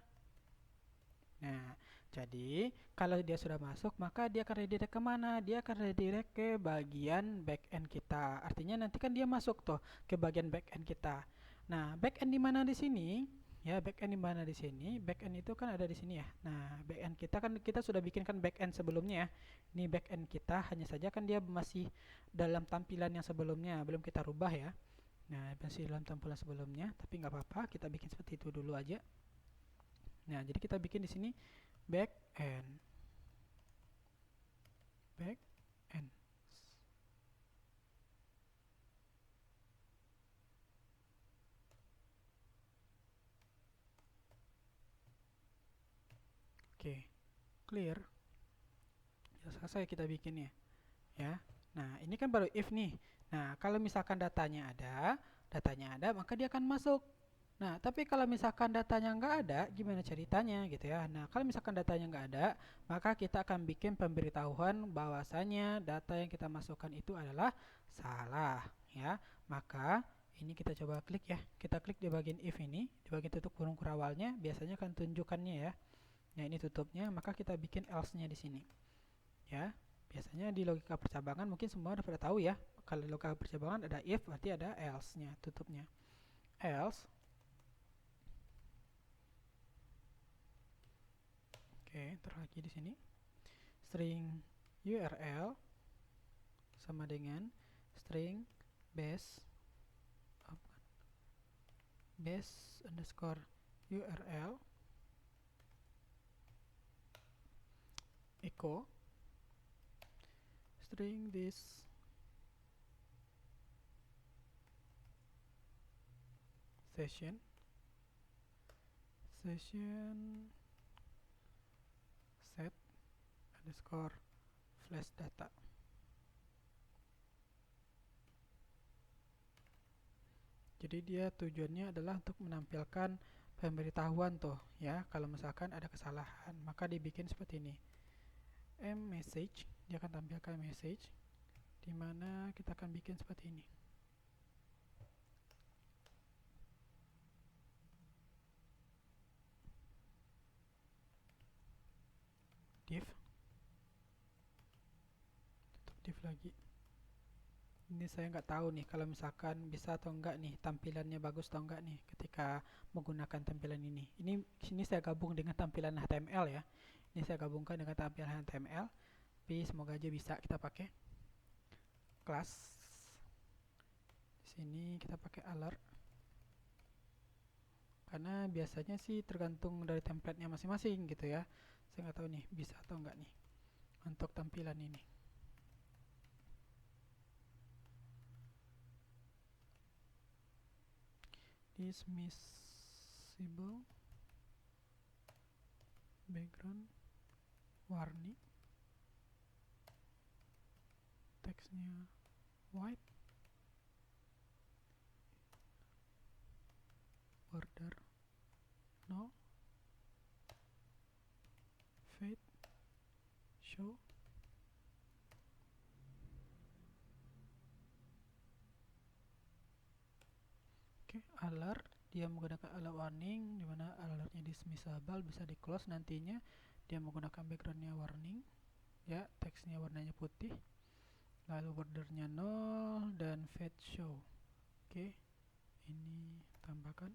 Nah, jadi kalau dia sudah masuk maka dia akan redirect kemana? Dia akan redirect ke bagian backend kita. Artinya nanti kan dia masuk tuh ke bagian backend kita. Nah, backend di mana di sini? Ya, backend di mana di sini? Backend itu kan ada di sini ya. Nah, backend kita kan kita sudah bikinkan backend sebelumnya ya. Ini backend kita, hanya saja kan dia masih dalam tampilan yang sebelumnya, belum kita rubah ya. Nah, masih dalam tampilan sebelumnya, tapi nggak apa-apa, kita bikin seperti itu dulu aja. Nah, jadi kita bikin di sini backend. Backend. Oke, clear. Ya, selesai kita bikinnya. Ya. Nah, ini kan baru if nih. Nah, kalau misalkan datanya ada, maka dia akan masuk. Nah, tapi kalau misalkan datanya nggak ada, gimana ceritanya gitu ya. Nah, kalau misalkan datanya nggak ada, maka kita akan bikin pemberitahuan bahwasanya data yang kita masukkan itu adalah salah ya. Maka ini kita coba klik ya. Kita klik di bagian if ini, di bagian tutup kurung kurawalnya, biasanya akan tunjukkannya ya. Nah, ini tutupnya, maka kita bikin else-nya di sini. Ya. Biasanya di logika percabangan mungkin semua udah pada tahu ya. Kalau logika percabangan ada if, berarti ada else-nya, tutupnya. Else. Oke, terlagi di sini. String URL sama dengan string base underscore URL echo string this session set underscore flash data. Jadi dia tujuannya adalah untuk menampilkan pemberitahuan tuh ya, kalau misalkan ada kesalahan maka dibikin seperti ini. Message, dia akan tampilkan message di mana kita akan bikin seperti ini. div, tutup div lagi. Ini saya nggak tahu nih kalau misalkan bisa atau enggak nih, tampilannya bagus atau enggak nih ketika menggunakan tampilan ini. Sini saya gabung dengan tampilan HTML ya. Ini saya gabungkan dengan tampilan HTML. Tapi semoga aja bisa kita pakai class. Di sini kita pakai alert. Karena biasanya sih tergantung dari template-nya masing-masing gitu ya. Saya nggak tahu nih bisa atau enggak nih untuk tampilan ini. Dismissible background warning, teksnya white, border no, fade, show. Oke, alert dia menggunakan alert warning, dimana alertnya dismissible, bisa di close nantinya. Dia menggunakan backgroundnya warning ya, teksnya warnanya putih, lalu bordernya 0 dan fade show. Oke, ini tambahkan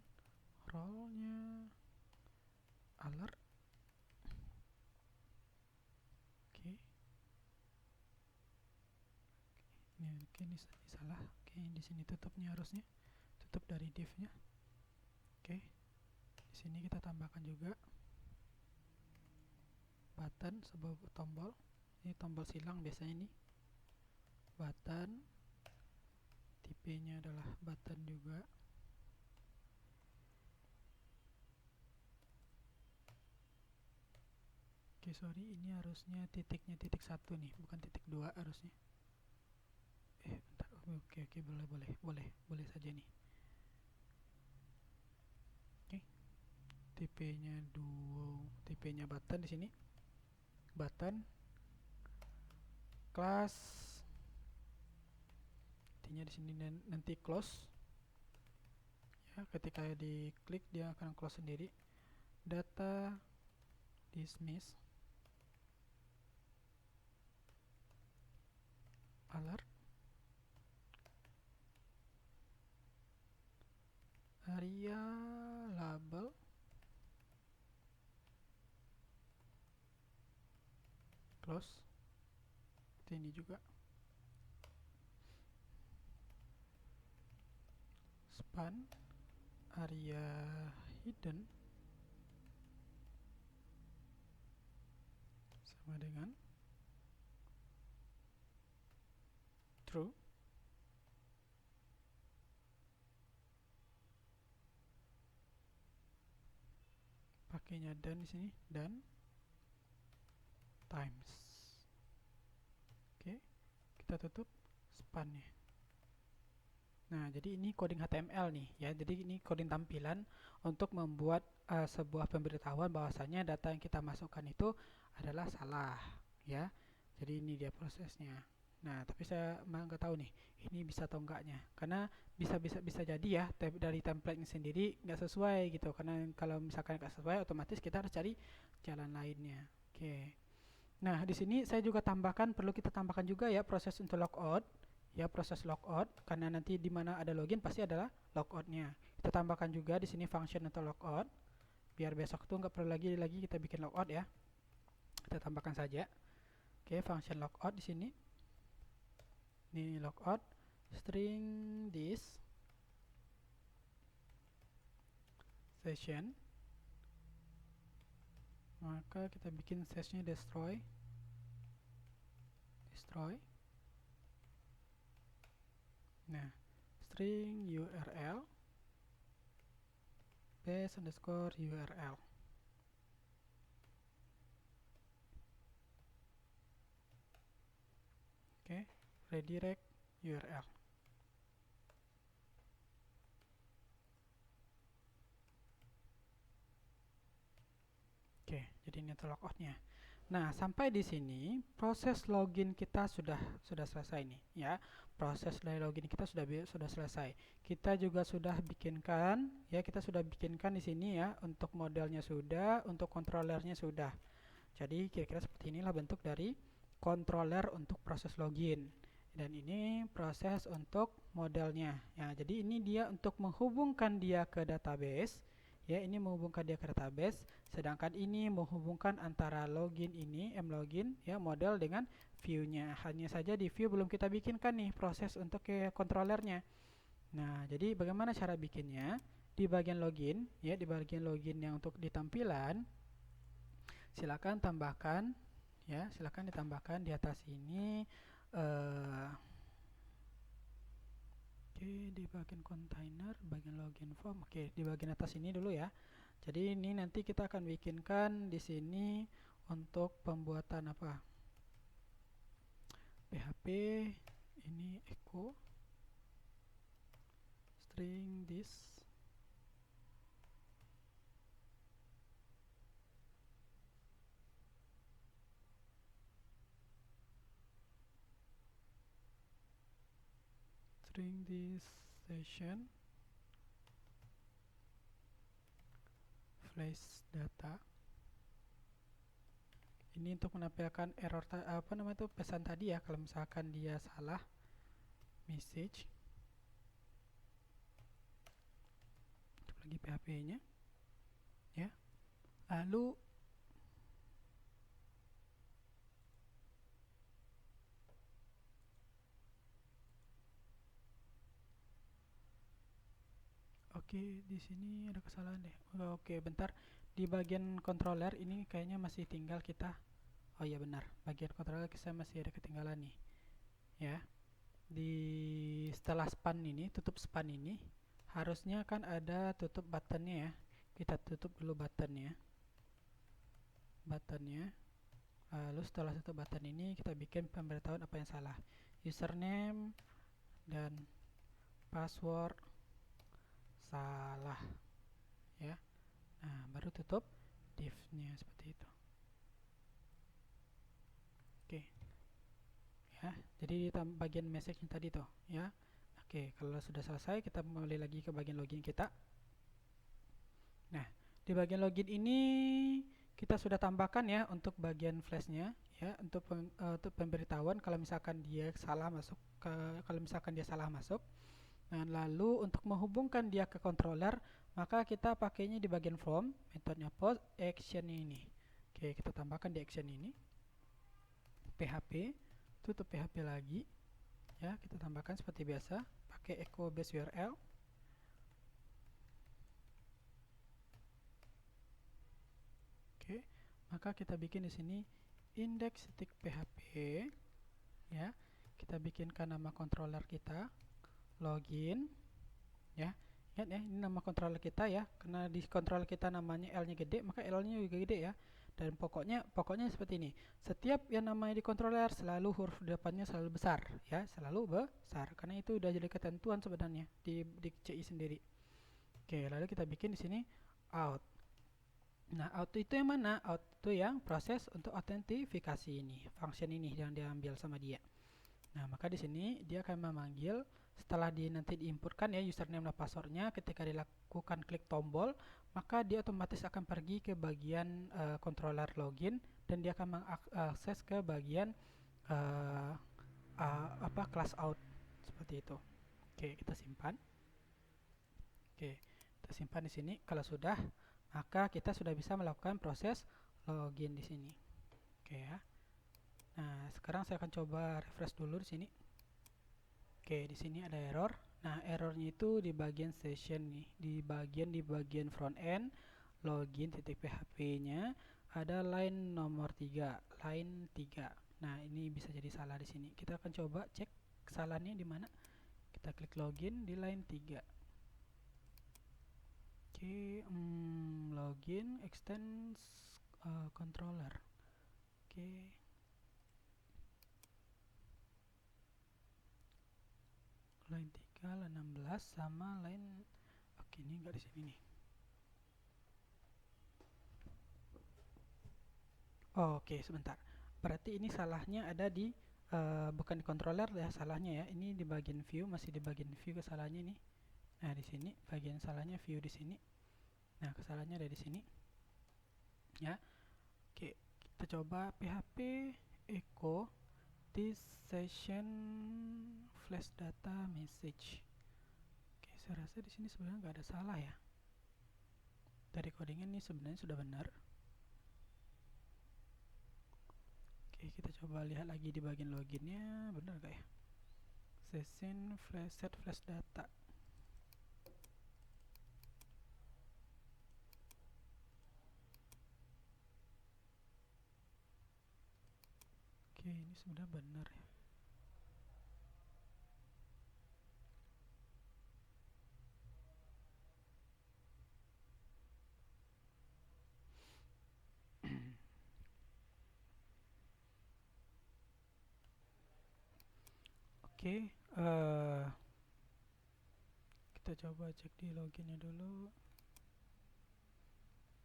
role-nya alert. Oke, ini salah. Oke, di sini tutupnya harusnya tutup dari div-nya. Oke, di sini kita tambahkan juga button, sebuah tombol. Ini tombol silang biasanya ini button, tipenya adalah button juga. Oke, sorry, ini harusnya titiknya titik 1 nih, bukan titik 2 harusnya. Bentar. Oke, boleh saja nih. Oke, tipenya button di sini. Button class, artinya di sini nanti close ya, ketika diklik dia akan close sendiri. Data dismiss alert, area label close, ini juga span area hidden sama dengan true. Pakainya dan di sini dan times. Oke, kita tutup spannya. Nah, jadi ini coding HTML nih ya. Jadi ini coding tampilan untuk membuat sebuah pemberitahuan bahwasanya data yang kita masukkan itu adalah salah ya. Jadi ini dia prosesnya. Nah, tapi saya nggak tahu nih ini bisa atau enggaknya. Karena bisa jadi ya dari template sendiri nggak sesuai gitu. Karena kalau misalkan nggak sesuai, otomatis kita harus cari jalan lainnya. Oke. Nah, di sini saya juga perlu kita tambahkan juga ya proses untuk logout. Ya, proses logout, karena nanti di mana ada login pasti adalah logoutnya. Kita tambahkan juga di sini function untuk logout, biar besok tuh nggak perlu lagi kita bikin logout ya. Kita tambahkan saja. Oke, function logout di sini. Ini logout string this session. Maka kita bikin sessionnya destroy. Nah, string URL base underscore URL. Oke, redirect URL. Oke, jadi ini logoutnya. Nah, sampai di sini proses login kita sudah selesai nih ya. Proses dari login kita sudah selesai. Kita juga sudah bikinkan ya, kita sudah bikinkan di sini ya, untuk modelnya sudah, untuk kontrolernya sudah. Jadi kira-kira seperti inilah bentuk dari controller untuk proses login. Dan ini proses untuk modelnya. Ya, jadi ini dia untuk menghubungkan dia ke database. Ya, ini menghubungkan dia ke database. Sedangkan ini menghubungkan antara login ini, mlogin, ya, model dengan view-nya. Hanya saja di view belum kita bikinkan nih proses untuk ke controllernya. Nah, jadi bagaimana cara bikinnya? Di bagian login, ya, di bagian login yang untuk di tampilan, silakan tambahkan, ya, silakan ditambahkan di atas ini. Oke, di bagian container, bagian login form. Oke, di bagian atas ini dulu ya. Jadi ini nanti kita akan bikinkan di sini untuk pembuatan apa? PHP ini echo string this session flash data. Ini untuk menampilkan error apa namanya itu pesan tadi ya, kalau misalkan dia salah message. Untuk lagi PHP-nya ya. Lalu oke, di sini ada kesalahan deh. Oke, bentar. Di bagian controller ini kayaknya masih tinggal kita. Oh iya benar, bagian controller kita masih ada ketinggalan nih. Ya. Di setelah span ini, tutup span ini, harusnya kan ada tutup buttonnya ya. Kita tutup dulu buttonnya. Lalu setelah tutup button ini kita bikin pemberitahuan apa yang salah. Username dan password salah ya. Nah, baru tutup div-nya seperti itu. Oke. Ya, jadi di bagian message tadi tuh ya. Oke, kalau sudah selesai kita kembali lagi ke bagian login kita. Nah, di bagian login ini kita sudah tambahkan ya untuk bagian flashnya ya, untuk pemberitahuan kalau misalkan dia salah masuk kalau misalkan dia salah masuk. Nah, lalu untuk menghubungkan dia ke controller, maka kita pakainya di bagian form, metodenya post action ini. Oke, kita tambahkan di action ini. PHP, tutup PHP lagi. Ya, kita tambahkan seperti biasa, pakai echo base URL. Oke, maka kita bikin di sini index.php. Ya, kita bikinkan nama controller kita. Login ya, ingat ya, ini nama controller kita ya, karena di controller kita namanya L-nya gede, maka L-nya juga gede ya. Dan pokoknya seperti ini, setiap yang namanya di controller selalu huruf depannya selalu besar ya, selalu besar, karena itu udah jadi ketentuan sebenarnya di CI sendiri. Oke, lalu kita bikin di sini out. Nah, out itu yang mana? Out itu yang proses untuk autentifikasi ini, function ini yang diambil sama dia. Nah, maka di sini dia akan memanggil setelah nanti diinputkan ya username dan passwordnya. Ketika dilakukan klik tombol, maka dia otomatis akan pergi ke bagian controller login dan dia akan mengakses ke bagian class out seperti itu. Oke, kita simpan. Oke, kita simpan di sini. Kalau sudah, maka kita sudah bisa melakukan proses login di sini. Oke ya. Nah, sekarang saya akan coba refresh dulu di sini. Oke, di sini ada error. Nah, errornya itu di bagian session nih, di bagian front end login .php-nya ada line nomor 3, line 3. Nah, ini bisa jadi salah di sini. Kita akan coba cek kesalahannya di mana. Kita klik login di line 3. Oke, login extends controller. Oke. Line 3, line 16 sama line oke, ini enggak di sini nih. Oke, sebentar. Berarti ini salahnya ada di bukan di controller ya salahnya ya. Ini di bagian view, masih di bagian view kesalahannya ini. Nah, di sini bagian salahnya view di sini. Nah, kesalahannya ada di sini. Ya. Oke, Kita coba php echo this session flash data message. Oke, saya rasa di sini sebenarnya nggak ada salah ya. Dari codingnya ini sebenarnya sudah benar. Oke, kita coba lihat lagi di bagian loginnya, benar nggak ya? Session flash set flash data. Oke, ini sebenarnya benar ya. Oke, kita coba cek di loginnya dulu.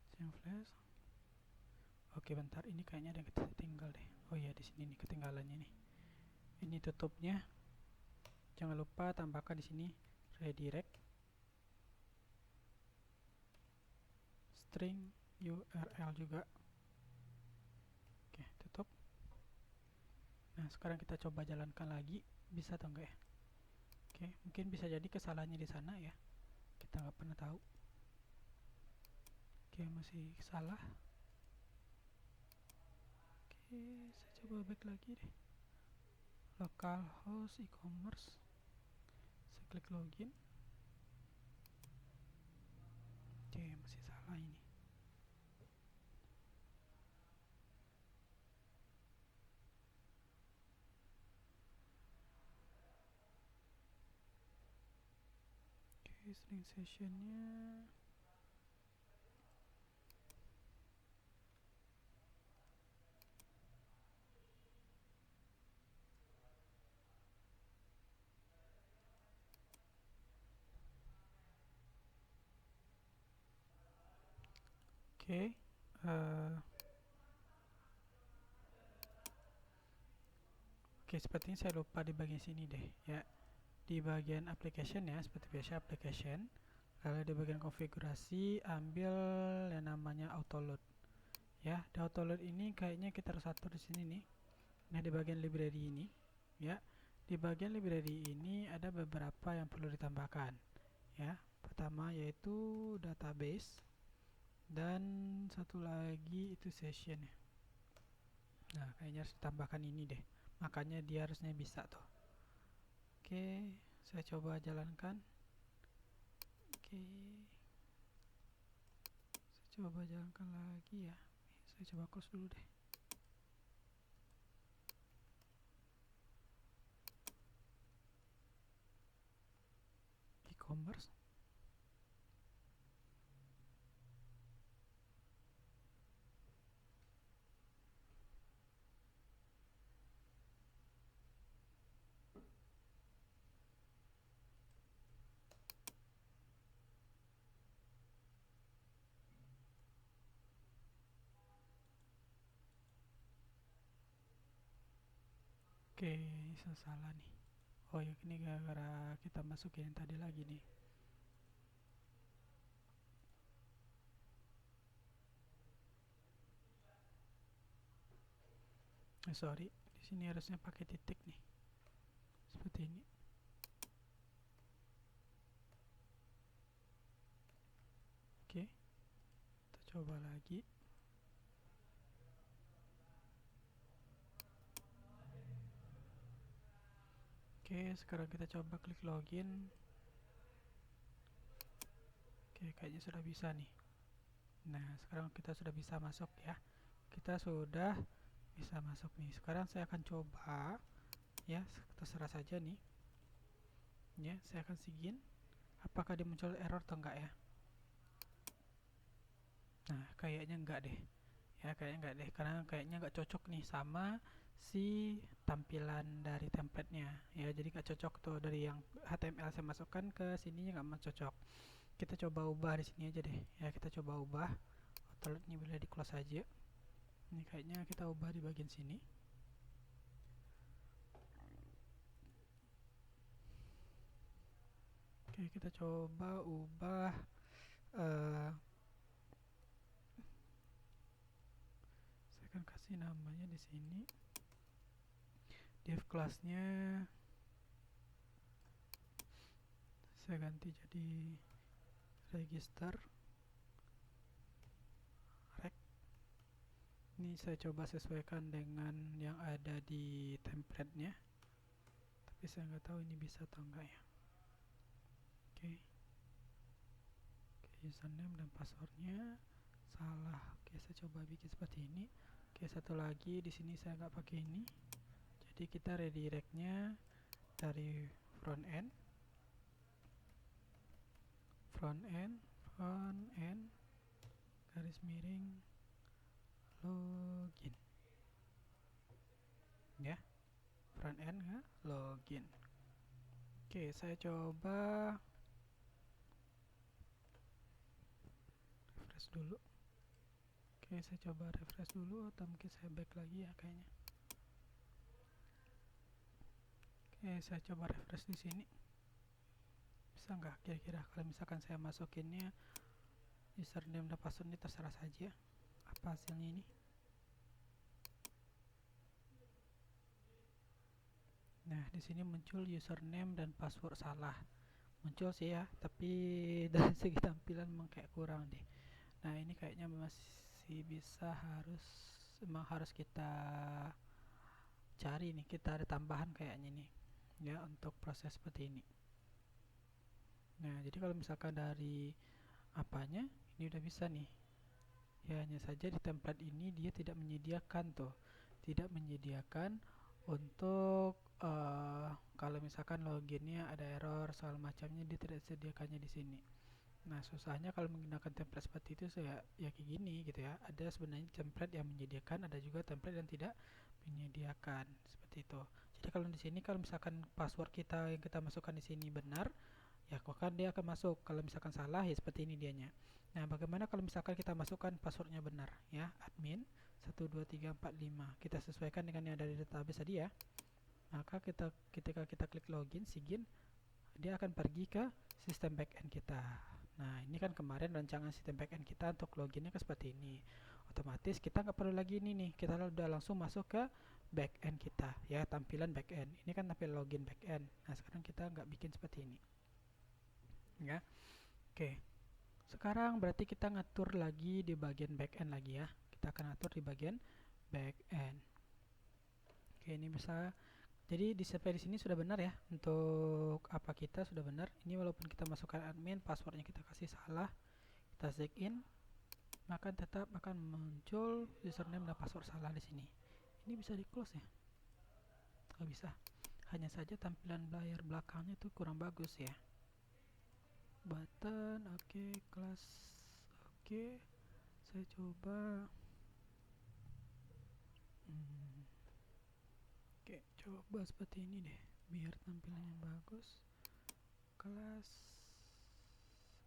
Session flash. Oke, bentar, ini kayaknya ada yang ketinggal deh. Oh iya, di sini nih ketinggalannya nih. Ini tutupnya. Jangan lupa tambahkan di sini redirect string URL juga. Oke, tutup. Nah, sekarang kita coba jalankan lagi, bisa atau enggak ya? Oke, mungkin bisa jadi kesalahannya di sana ya. Kita nggak pernah tahu. Oke, masih salah. Oke, saya coba back lagi deh. Localhost e-commerce. Saya klik login. Oke, masih salah ini. Oke, string sessionnya. Oke, oke, sepertinya saya lupa di bagian sini deh ya. Di bagian application ya, seperti biasa application. Lalu di bagian konfigurasi ambil yang namanya auto load. Ya, di auto load ini kayaknya kita harus atur di sini nih. Nah, di bagian library ini ya. Di bagian library ini ada beberapa yang perlu ditambahkan. Ya, pertama yaitu database dan satu lagi itu session ya. Nah, kayaknya harus ditambahkan ini deh. Makanya dia harusnya bisa tuh. Oke, saya coba jalankan. Oke, saya coba jalankan lagi ya. Saya coba close dulu deh. E-commerce. Oke, saya salah nih. Oh ya, ini gara-gara kita masukin yang tadi lagi nih. Sorry, di sini harusnya pakai titik nih. Seperti ini. Oke, kita coba lagi. Oke, sekarang kita coba klik login. Oke, kayaknya sudah bisa nih. Nah, sekarang kita sudah bisa masuk ya. Kita sudah bisa masuk nih. Sekarang saya akan coba ya, terserah saja nih. Ya, saya akan sigin. Apakah dia muncul error atau enggak ya? Nah, kayaknya enggak deh. Ya, kayaknya enggak deh karena kayaknya enggak cocok nih sama si tampilan dari template-nya. Ya, jadi enggak cocok tuh dari yang HTML saya masukkan ke sininya enggak cocok. Kita coba ubah di sini aja deh. Ya, kita coba ubah. Autoload-nya boleh di close aja. Ini kayaknya kita ubah di bagian sini. Oke, kita coba ubah akan kasih namanya di sini. Div kelasnya saya ganti jadi register rec. Ini saya coba sesuaikan dengan yang ada di template-nya, tapi saya nggak tahu ini bisa atau enggak ya. Oke, username dan passwordnya salah. Oke, saya coba bikin seperti ini. Oke, satu lagi di sini saya nggak pakai ini, jadi kita redirect-nya dari front end garis miring login ya, front end ya, login. Oke, saya coba refresh dulu. Oke, saya coba refresh dulu atau mungkin saya back lagi ya kayaknya. Oke, saya coba refresh di sini. Bisa nggak kira-kira kalau misalkan saya masukinnya username dan password ini terserah saja. Apa hasilnya ini? Nah, di sini muncul username dan password salah. Muncul sih ya, tapi dari segi tampilan memang kayak kurang deh. Nah, ini kayaknya masih bisa, memang harus kita cari nih, kita ada tambahan kayaknya nih ya untuk proses seperti ini. Nah, jadi kalau misalkan dari apanya ini udah bisa nih ya, hanya saja di template ini dia tidak menyediakan untuk kalau misalkan loginnya ada error soal macamnya, dia tidak disediakannya di sini. Nah, susahnya kalau menggunakan template seperti itu saya ya kayak gini gitu ya. Ada sebenarnya template yang menyediakan, ada juga template yang tidak menyediakan seperti itu. Jadi kalau di sini kalau misalkan password kita yang kita masukkan di sini benar, ya maka dia akan masuk. Kalau misalkan salah ya seperti ini dianya. Nah, bagaimana kalau misalkan kita masukkan passwordnya benar ya, admin 12345. Kita sesuaikan dengan yang ada di database tadi ya. Maka ketika kita klik login, sigin, dia akan pergi ke sistem backend kita. Nah, ini kan kemarin rancangan sistem backend kita untuk loginnya ke seperti ini. Otomatis kita nggak perlu lagi ini nih, kita udah langsung masuk ke backend kita ya, tampilan backend. Ini kan tampilan login backend. Nah, sekarang kita nggak bikin seperti ini ya. Oke, sekarang berarti kita ngatur lagi di bagian backend lagi ya. Kita akan atur di bagian backend. Oke, ini bisa. Jadi sampai di sini sudah benar ya. Untuk apa kita sudah benar. Ini walaupun kita masukkan admin, passwordnya kita kasih salah, kita check in, maka tetap akan muncul username dan password salah di sini. Ini bisa di close ya? Nggak bisa. Hanya saja tampilan layar belakangnya itu kurang bagus ya. Button, oke, kelas, oke. Saya coba. Oke, coba seperti ini deh, biar tampilannya bagus. Kelas,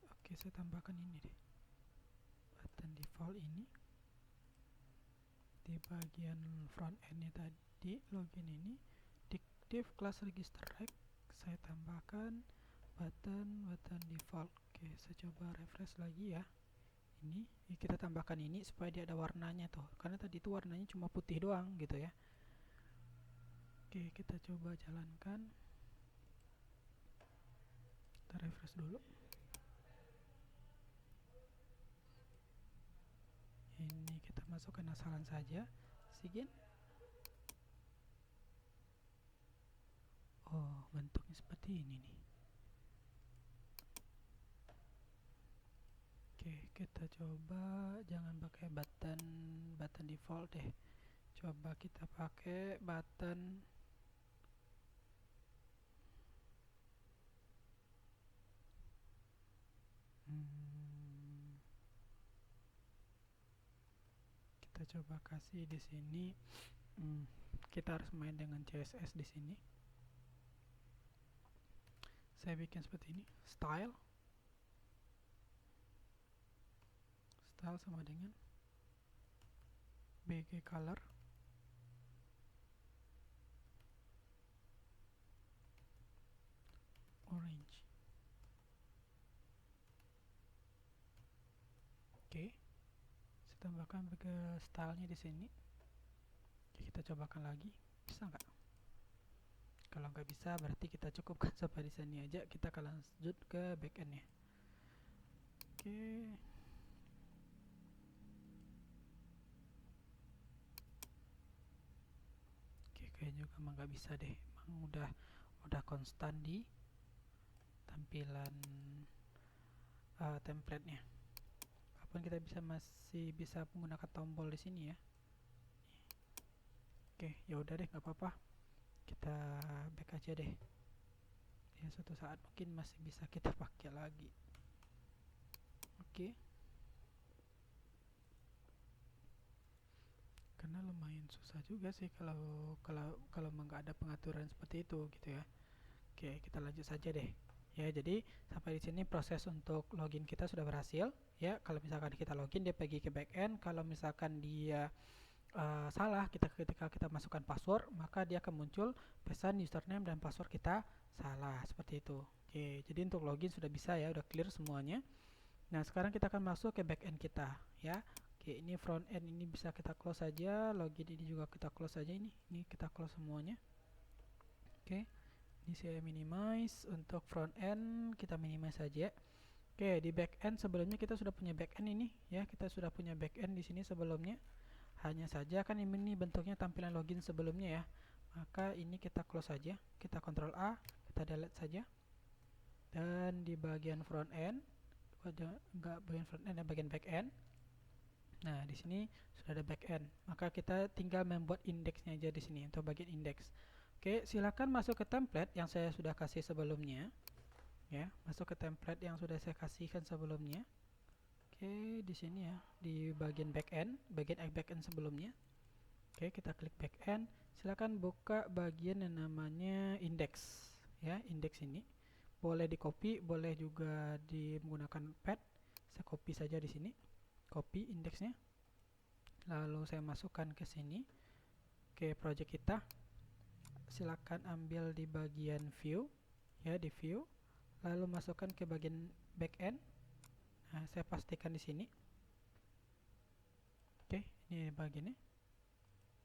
oke, saya tambahkan ini deh, button default ini di bagian front endnya tadi, login ini di div class register rec saya tambahkan button default. Oke, saya coba refresh lagi ya. Ini kita tambahkan ini supaya dia ada warnanya tuh, karena tadi itu warnanya cuma putih doang gitu ya. Oke, kita coba jalankan. Kita refresh dulu. Ini kita masukkan asalan saja, sigin. Oh, bentuknya seperti ini nih. Oke, kita coba jangan pakai button default deh. Coba kita pakai button kita coba kasih di sini. Kita harus main dengan CSS di sini. Saya bikin seperti ini, style sama dengan bg color orange. Oke, saya tambahkan stylenya di sini. kita cobakan lagi, bisa nggak? Kalau nggak bisa berarti kita cukupkan sampai di sini aja, kita akan lanjut ke backendnya. Oke. Oke, kayaknya juga emang nggak bisa deh, emang udah konstan di tampilan template-nya. Walaupun kita masih bisa menggunakan tombol di sini ya. Oke, ya udah deh, nggak apa-apa. Kita back aja deh. Ya, suatu saat mungkin masih bisa kita pakai lagi. Oke. Karena lumayan susah juga sih kalau nggak ada pengaturan seperti itu gitu ya. Oke, kita lanjut saja deh. Ya, jadi sampai di sini proses untuk login kita sudah berhasil. Ya, kalau misalkan kita login dia pergi ke backend. Kalau misalkan dia salah ketika kita masukkan password, maka dia akan muncul pesan username dan password kita salah seperti itu. Oke, jadi untuk login sudah bisa ya, udah clear semuanya. Nah, sekarang kita akan masuk ke backend kita ya. Oke, ini front end ini bisa kita close saja, login ini juga kita close saja ini. Ini kita close semuanya. Oke. Ini saya minimize, untuk front end kita minimize saja. Oke, di back end sebelumnya kita sudah punya back end ini ya, kita sudah punya back end di sini sebelumnya. Hanya saja kan ini bentuknya tampilan login sebelumnya ya. Maka ini kita close saja, kita Ctrl A, kita delete saja. Dan di bagian front end, enggak bagian front end ya, bagian back end. Nah, di sini sudah ada back end. Maka kita tinggal membuat indeksnya aja di sini untuk bagian indeks. Oke, silakan masuk ke template yang saya sudah kasih sebelumnya. Ya, masuk ke template yang sudah saya kasihkan sebelumnya. Oke, di sini ya, di bagian backend sebelumnya. Oke, kita klik backend. Silakan buka bagian yang namanya index. Ya, indeks ini boleh di copy, boleh juga menggunakan pad. Saya copy saja di sini. Copy indeksnya. Lalu saya masukkan ke sini. Ke project kita. Silakan ambil di bagian view, ya di view, lalu masukkan ke bagian backend. Nah, saya pastikan di sini. Oke, ini bagiannya.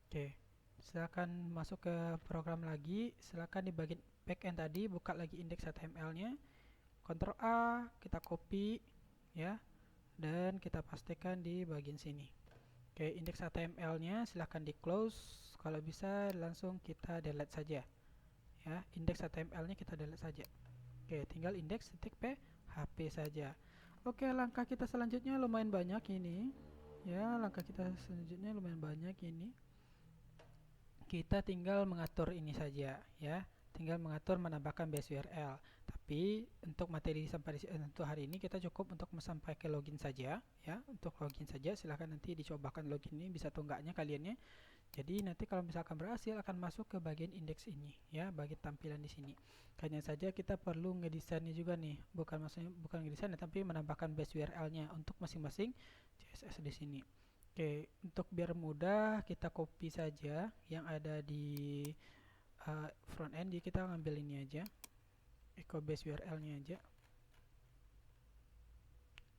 Oke, silakan masuk ke program lagi. Silakan di bagian backend tadi buka lagi indeks HTML-nya. Ctrl A, kita copy, ya, dan kita pastikan di bagian sini. Oke, indeks HTML-nya silakan di close. Kalau bisa langsung kita delete saja. Ya, indeks HTML-nya kita delete saja. Oke, tinggal indeks titik PHP saja. Oke, langkah kita selanjutnya lumayan banyak ini. Ya, langkah kita selanjutnya lumayan banyak ini. Kita tinggal mengatur ini saja, ya. Tinggal mengatur menambahkan base URL. Tapi untuk materi sampai untuk hari ini kita cukup untuk sampai ke login saja, ya. Untuk login saja, silahkan nanti dicobakan login ini bisa atau enggaknya kaliannya. Jadi nanti kalau misalkan berhasil akan masuk ke bagian indeks ini ya, bagian tampilan di sini. Hanya saja kita perlu ngedesainnya juga nih, bukan ngedesain tapi menambahkan base URL-nya untuk masing-masing CSS di sini. Oke, untuk biar mudah kita copy saja yang ada di front end, jadi kita ngambil ini aja. Echo base URL-nya aja.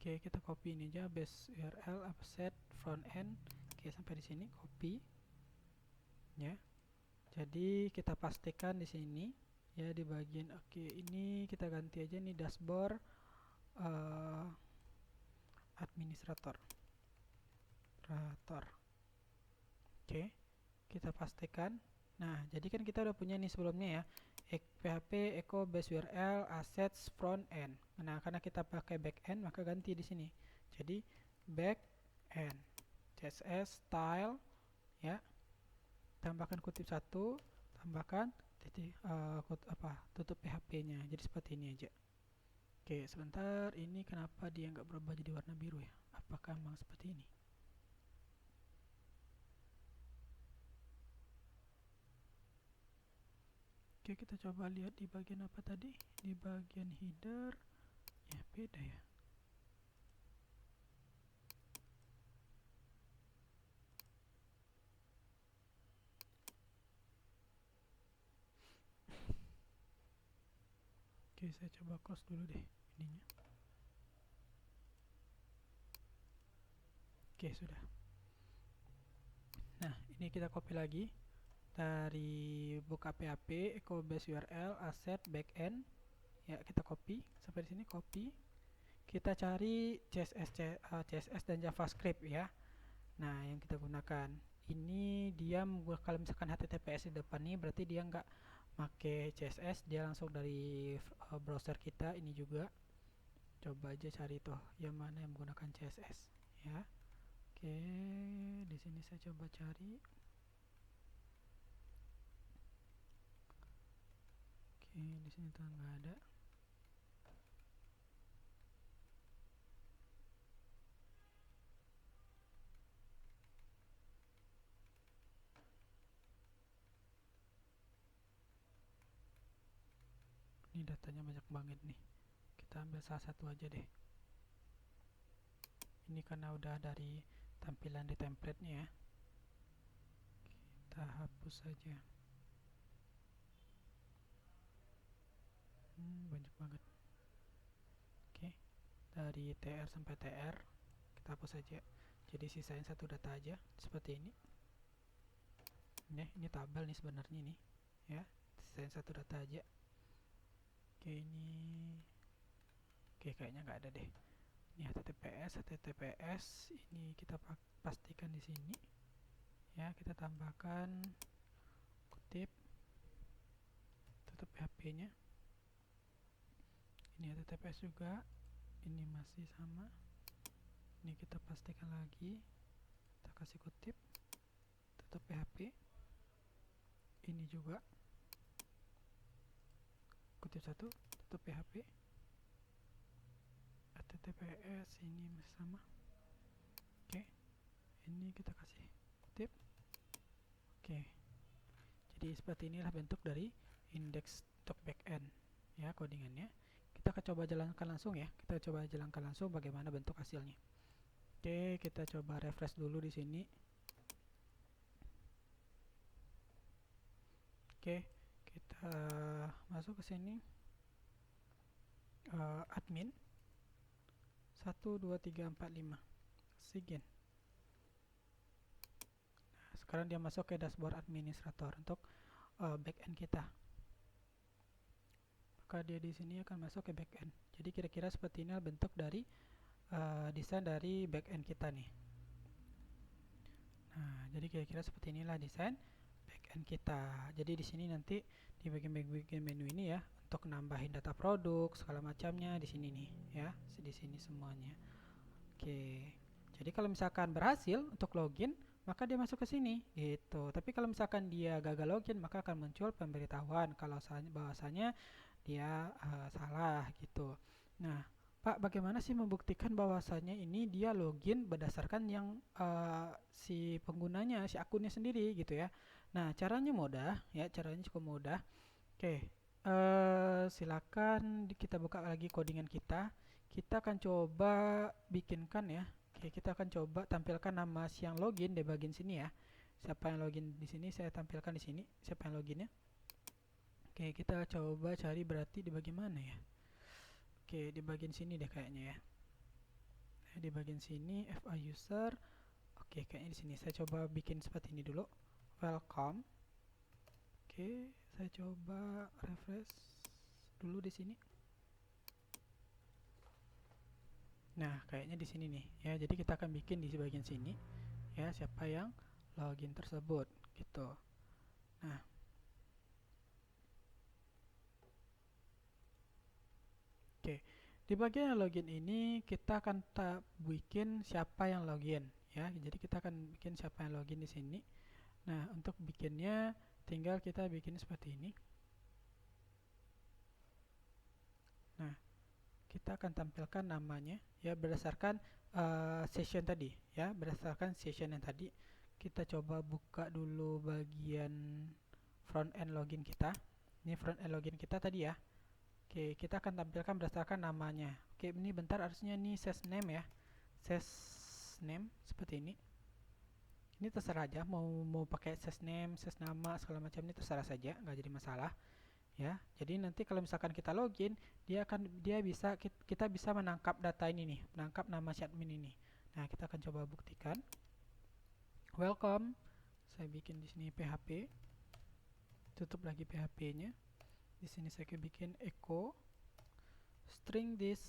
Oke, kita copy ini aja base URL offset front end. Oke, sampai di sini copy. Ya, jadi kita pastikan di sini ya di bagian ini kita ganti aja nih dashboard administrator. Oke, kita pastikan. Nah, jadi kan kita udah punya nih sebelumnya ya, PHP echo base URL assets front end. Nah, karena kita pakai back end maka ganti di sini. Jadi back end CSS style ya. Tambahkan kutip 1, tambahkan titik tutup PHP-nya. Jadi seperti ini aja. Oke, sebentar, ini kenapa dia nggak berubah jadi warna biru ya? Apakah memang seperti ini? Oke, kita coba lihat di bagian apa tadi? Di bagian header. Ya, beda ya. Oke, saya coba close dulu deh ininya. Oke, sudah. Nah, ini kita copy lagi. dari buka PHP echo base URL asset backend ya, kita copy sampai di sini, copy, kita cari CSS dan JavaScript ya. Nah, yang kita gunakan ini dia kalau misalkan HTTPS di depan nih berarti dia nggak pakai CSS, dia langsung dari browser kita. Ini juga coba aja cari tuh yang mana yang menggunakan CSS ya. Oke, di sini saya coba cari. Oke, di sini tuh nggak ada. Ini datanya banyak banget nih. Kita ambil salah satu aja deh. Ini karena udah dari tampilan di template-nya ya. Kita hapus saja. Banyak banget. Oke, dari TR sampai TR kita hapus saja. Jadi sisain satu data aja seperti ini. Ini tabel nih sebenarnya nih ya. Sisain satu data aja. Oke, kayaknya nggak ada deh. Ini HTTPS ini kita pastikan di sini ya. Kita tambahkan kutip, tutup PHP-nya. Ini HTTPS juga, ini masih sama. Ini kita pastikan lagi, kita kasih kutip, tutup PHP. Ini juga kutip satu, tutup PHP. HTTPS ini masih sama. Oke, ini kita kasih kutip. Oke, jadi seperti inilah bentuk dari index.backend ya codingannya. Kita akan coba jalankan langsung ya. Kita coba jalankan langsung bagaimana bentuk hasilnya. Oke, kita coba refresh dulu di sini. Oke, kita masuk ke sini. Admin 1 2 3 4 5 sigin. Nah, sekarang dia masuk ke dashboard administrator untuk backend kita. Maka dia di sini akan masuk ke backend. Jadi kira-kira seperti ini bentuk dari desain dari backend kita nih. Nah, jadi kira-kira seperti inilah desain backend kita. Jadi di sini nanti di bagian menu ini ya, untuk nambahin data produk segala macamnya di sini nih ya, di sini semuanya. Oke. Jadi kalau misalkan berhasil untuk login, maka dia masuk ke sini gitu. Tapi kalau misalkan dia gagal login, maka akan muncul pemberitahuan kalau bahwasanya dia salah gitu. Nah, Pak, bagaimana sih membuktikan bahwasanya ini dia login berdasarkan yang si penggunanya, si akunnya sendiri gitu ya. Nah, caranya mudah ya, caranya cukup mudah. Oke, silakan kita buka lagi codingan kita. Kita akan coba bikinkan ya. Oke, kita akan coba tampilkan nama si yang login di bagian sini ya. Siapa yang login di sini saya tampilkan di sini. Siapa yang loginnya? Oke, kita coba cari berarti di bagian mana ya? Oke, di bagian sini deh kayaknya ya. Nah, di bagian sini FA user. Oke, kayaknya di sini. Saya coba bikin seperti ini dulu. Welcome. Oke, saya coba refresh dulu di sini. Nah, kayaknya di sini nih ya. Jadi kita akan bikin di bagian sini ya, siapa yang login tersebut gitu. Nah, oke. Di bagian login ini kita akan bikin siapa yang login ya. Jadi kita akan bikin siapa yang login di sini. Nah, untuk bikinnya tinggal kita bikin seperti ini. Nah, kita akan tampilkan namanya ya berdasarkan session tadi ya, berdasarkan session yang tadi. Kita coba buka dulu bagian front end login kita. Ini front end login kita tadi ya. Oke, kita akan tampilkan berdasarkan namanya. Oke, ini bentar harusnya ini ses name ya. Ses name seperti ini. Ini terserah aja mau pakai ses name, ses nama segala macam, ini terserah saja, nggak jadi masalah. Ya, jadi nanti kalau misalkan kita login, kita bisa menangkap data ini nih, menangkap nama si admin ini. Nah, kita akan coba buktikan. Welcome. Saya bikin di sini PHP. tutup lagi PHP-nya. Di sini saya bikin echo string this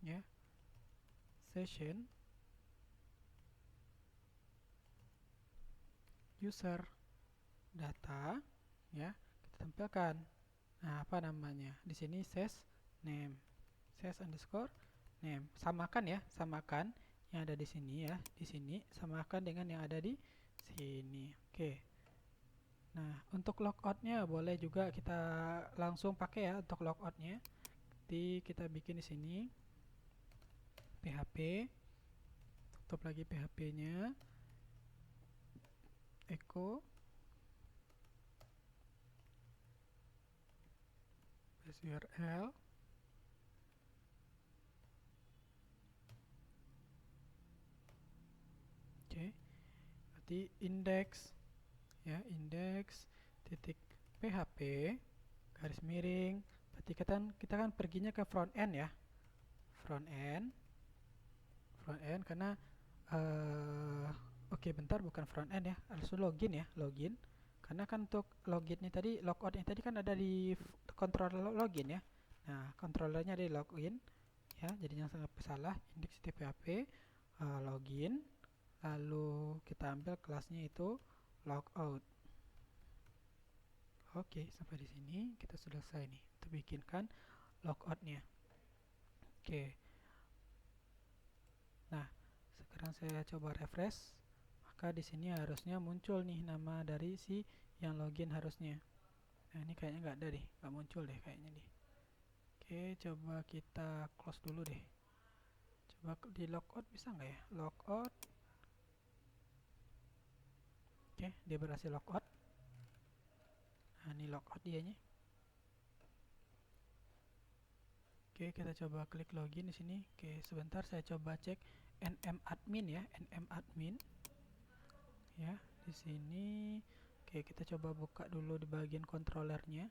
ya, session user data ya, kita tampilkan. Nah, apa namanya? Di sini ses name, ses underscore name. Samakan ya, samakan yang ada di sini ya, di sini samakan dengan yang ada di sini. Oke. Nah, untuk logoutnya boleh juga kita langsung pakai ya untuk logoutnya. Jadi kita bikin di sini PHP, tutup lagi PHP-nya, echo URL, oke, berarti index ya, index titik PHP garis miring, berarti kita kan perginya ke front end ya, front end karena oke, bentar, bukan front end ya, harus login ya, login, karena kan untuk loginnya tadi, logoutnya tadi kan ada di controller login ya. Nah, controllernya di login ya, jadi jangan sampai salah. Index php login, lalu kita ambil kelasnya itu logout. Oke, sampai di sini kita sudah selesai nih untuk bikinkan logoutnya. Oke, nah sekarang saya coba refresh, maka di sini harusnya muncul nih nama dari si yang login harusnya. Nah, ini kayaknya nggak ada deh, nggak muncul deh kayaknya nih. Oke, coba kita close dulu deh. Coba di logout bisa nggak ya? Logout. Oke, dia berhasil logout. Nah, ini logout dianya. Oke, kita coba klik login di sini. Oke, sebentar saya coba cek nmadmin ya, nmadmin. Ya, di sini. Oke, kita coba buka dulu di bagian controllernya.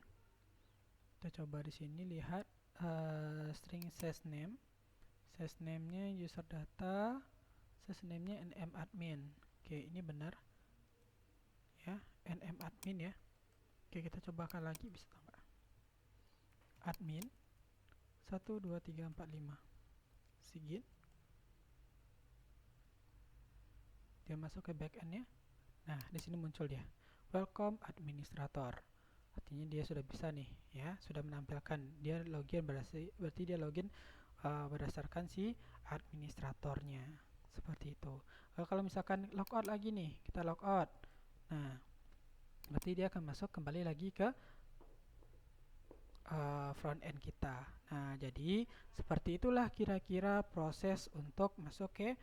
Kita coba di sini lihat string sesname. Sesname-nya user data, sesname-nya nmadmin. Oke, ini benar. Ya, nmadmin ya. Oke, kita cobakan lagi, bisa tambah. Admin 1 2 3 4 5. Sigit. Dia masuk ke backend-nya. Nah, di sini muncul dia. Welcome administrator. Artinya dia sudah bisa nih, ya, sudah menampilkan dia login, berarti dia login berdasarkan si administratornya. Seperti itu. Kalau misalkan logout lagi nih, kita logout. Nah, berarti dia akan masuk kembali lagi ke front end kita. Nah, jadi seperti itulah kira-kira proses untuk masuk ke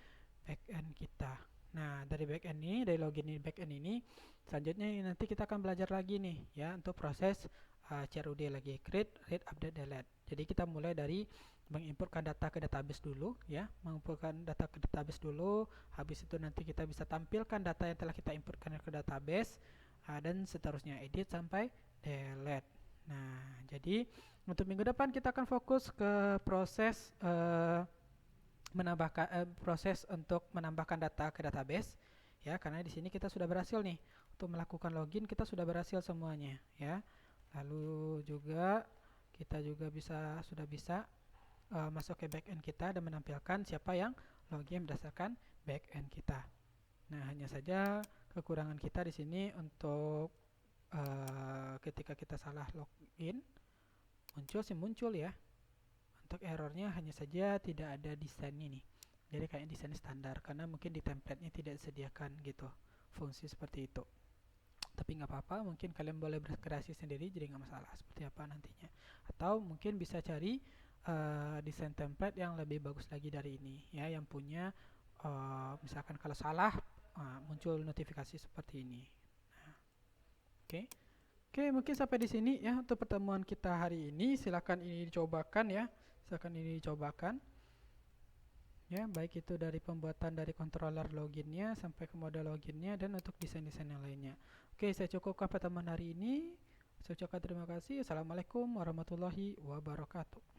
back end kita. Nah, dari back end ini, dari login di back end ini, selanjutnya nanti kita akan belajar lagi nih ya untuk proses CRUD lagi, create, read, update, delete. Jadi kita mulai dari menginputkan data ke database dulu ya, menginputkan data ke database dulu, habis itu nanti kita bisa tampilkan data yang telah kita inputkan ke database, dan seterusnya edit sampai delete. Nah, jadi untuk minggu depan kita akan fokus ke proses proses untuk menambahkan data ke database ya, karena di sini kita sudah berhasil nih untuk melakukan login, kita sudah berhasil semuanya ya. Lalu juga kita juga sudah bisa masuk ke backend kita dan menampilkan siapa yang login berdasarkan backend kita. Nah, hanya saja kekurangan kita di sini untuk ketika kita salah login muncul ya. Untuk errornya hanya saja tidak ada desain ini, jadi kayak desain standar, karena mungkin di template-nya tidak disediakan gitu fungsi seperti itu. Tapi nggak apa-apa, mungkin kalian boleh berkreasi sendiri, jadi nggak masalah seperti apa nantinya. Atau mungkin bisa cari desain template yang lebih bagus lagi dari ini ya, yang punya misalkan kalau salah muncul notifikasi seperti ini. Nah, oke. Oke, mungkin sampai di sini ya untuk pertemuan kita hari ini. Silakan ini dicobakan ya. Silakan ini dicobakan. Ya, baik itu dari pembuatan dari controller loginnya sampai ke mode loginnya dan untuk desain-desain yang lainnya. Oke, saya cukupkan pertemuan hari ini. Saya ucapkan terima kasih. Assalamualaikum warahmatullahi wabarakatuh.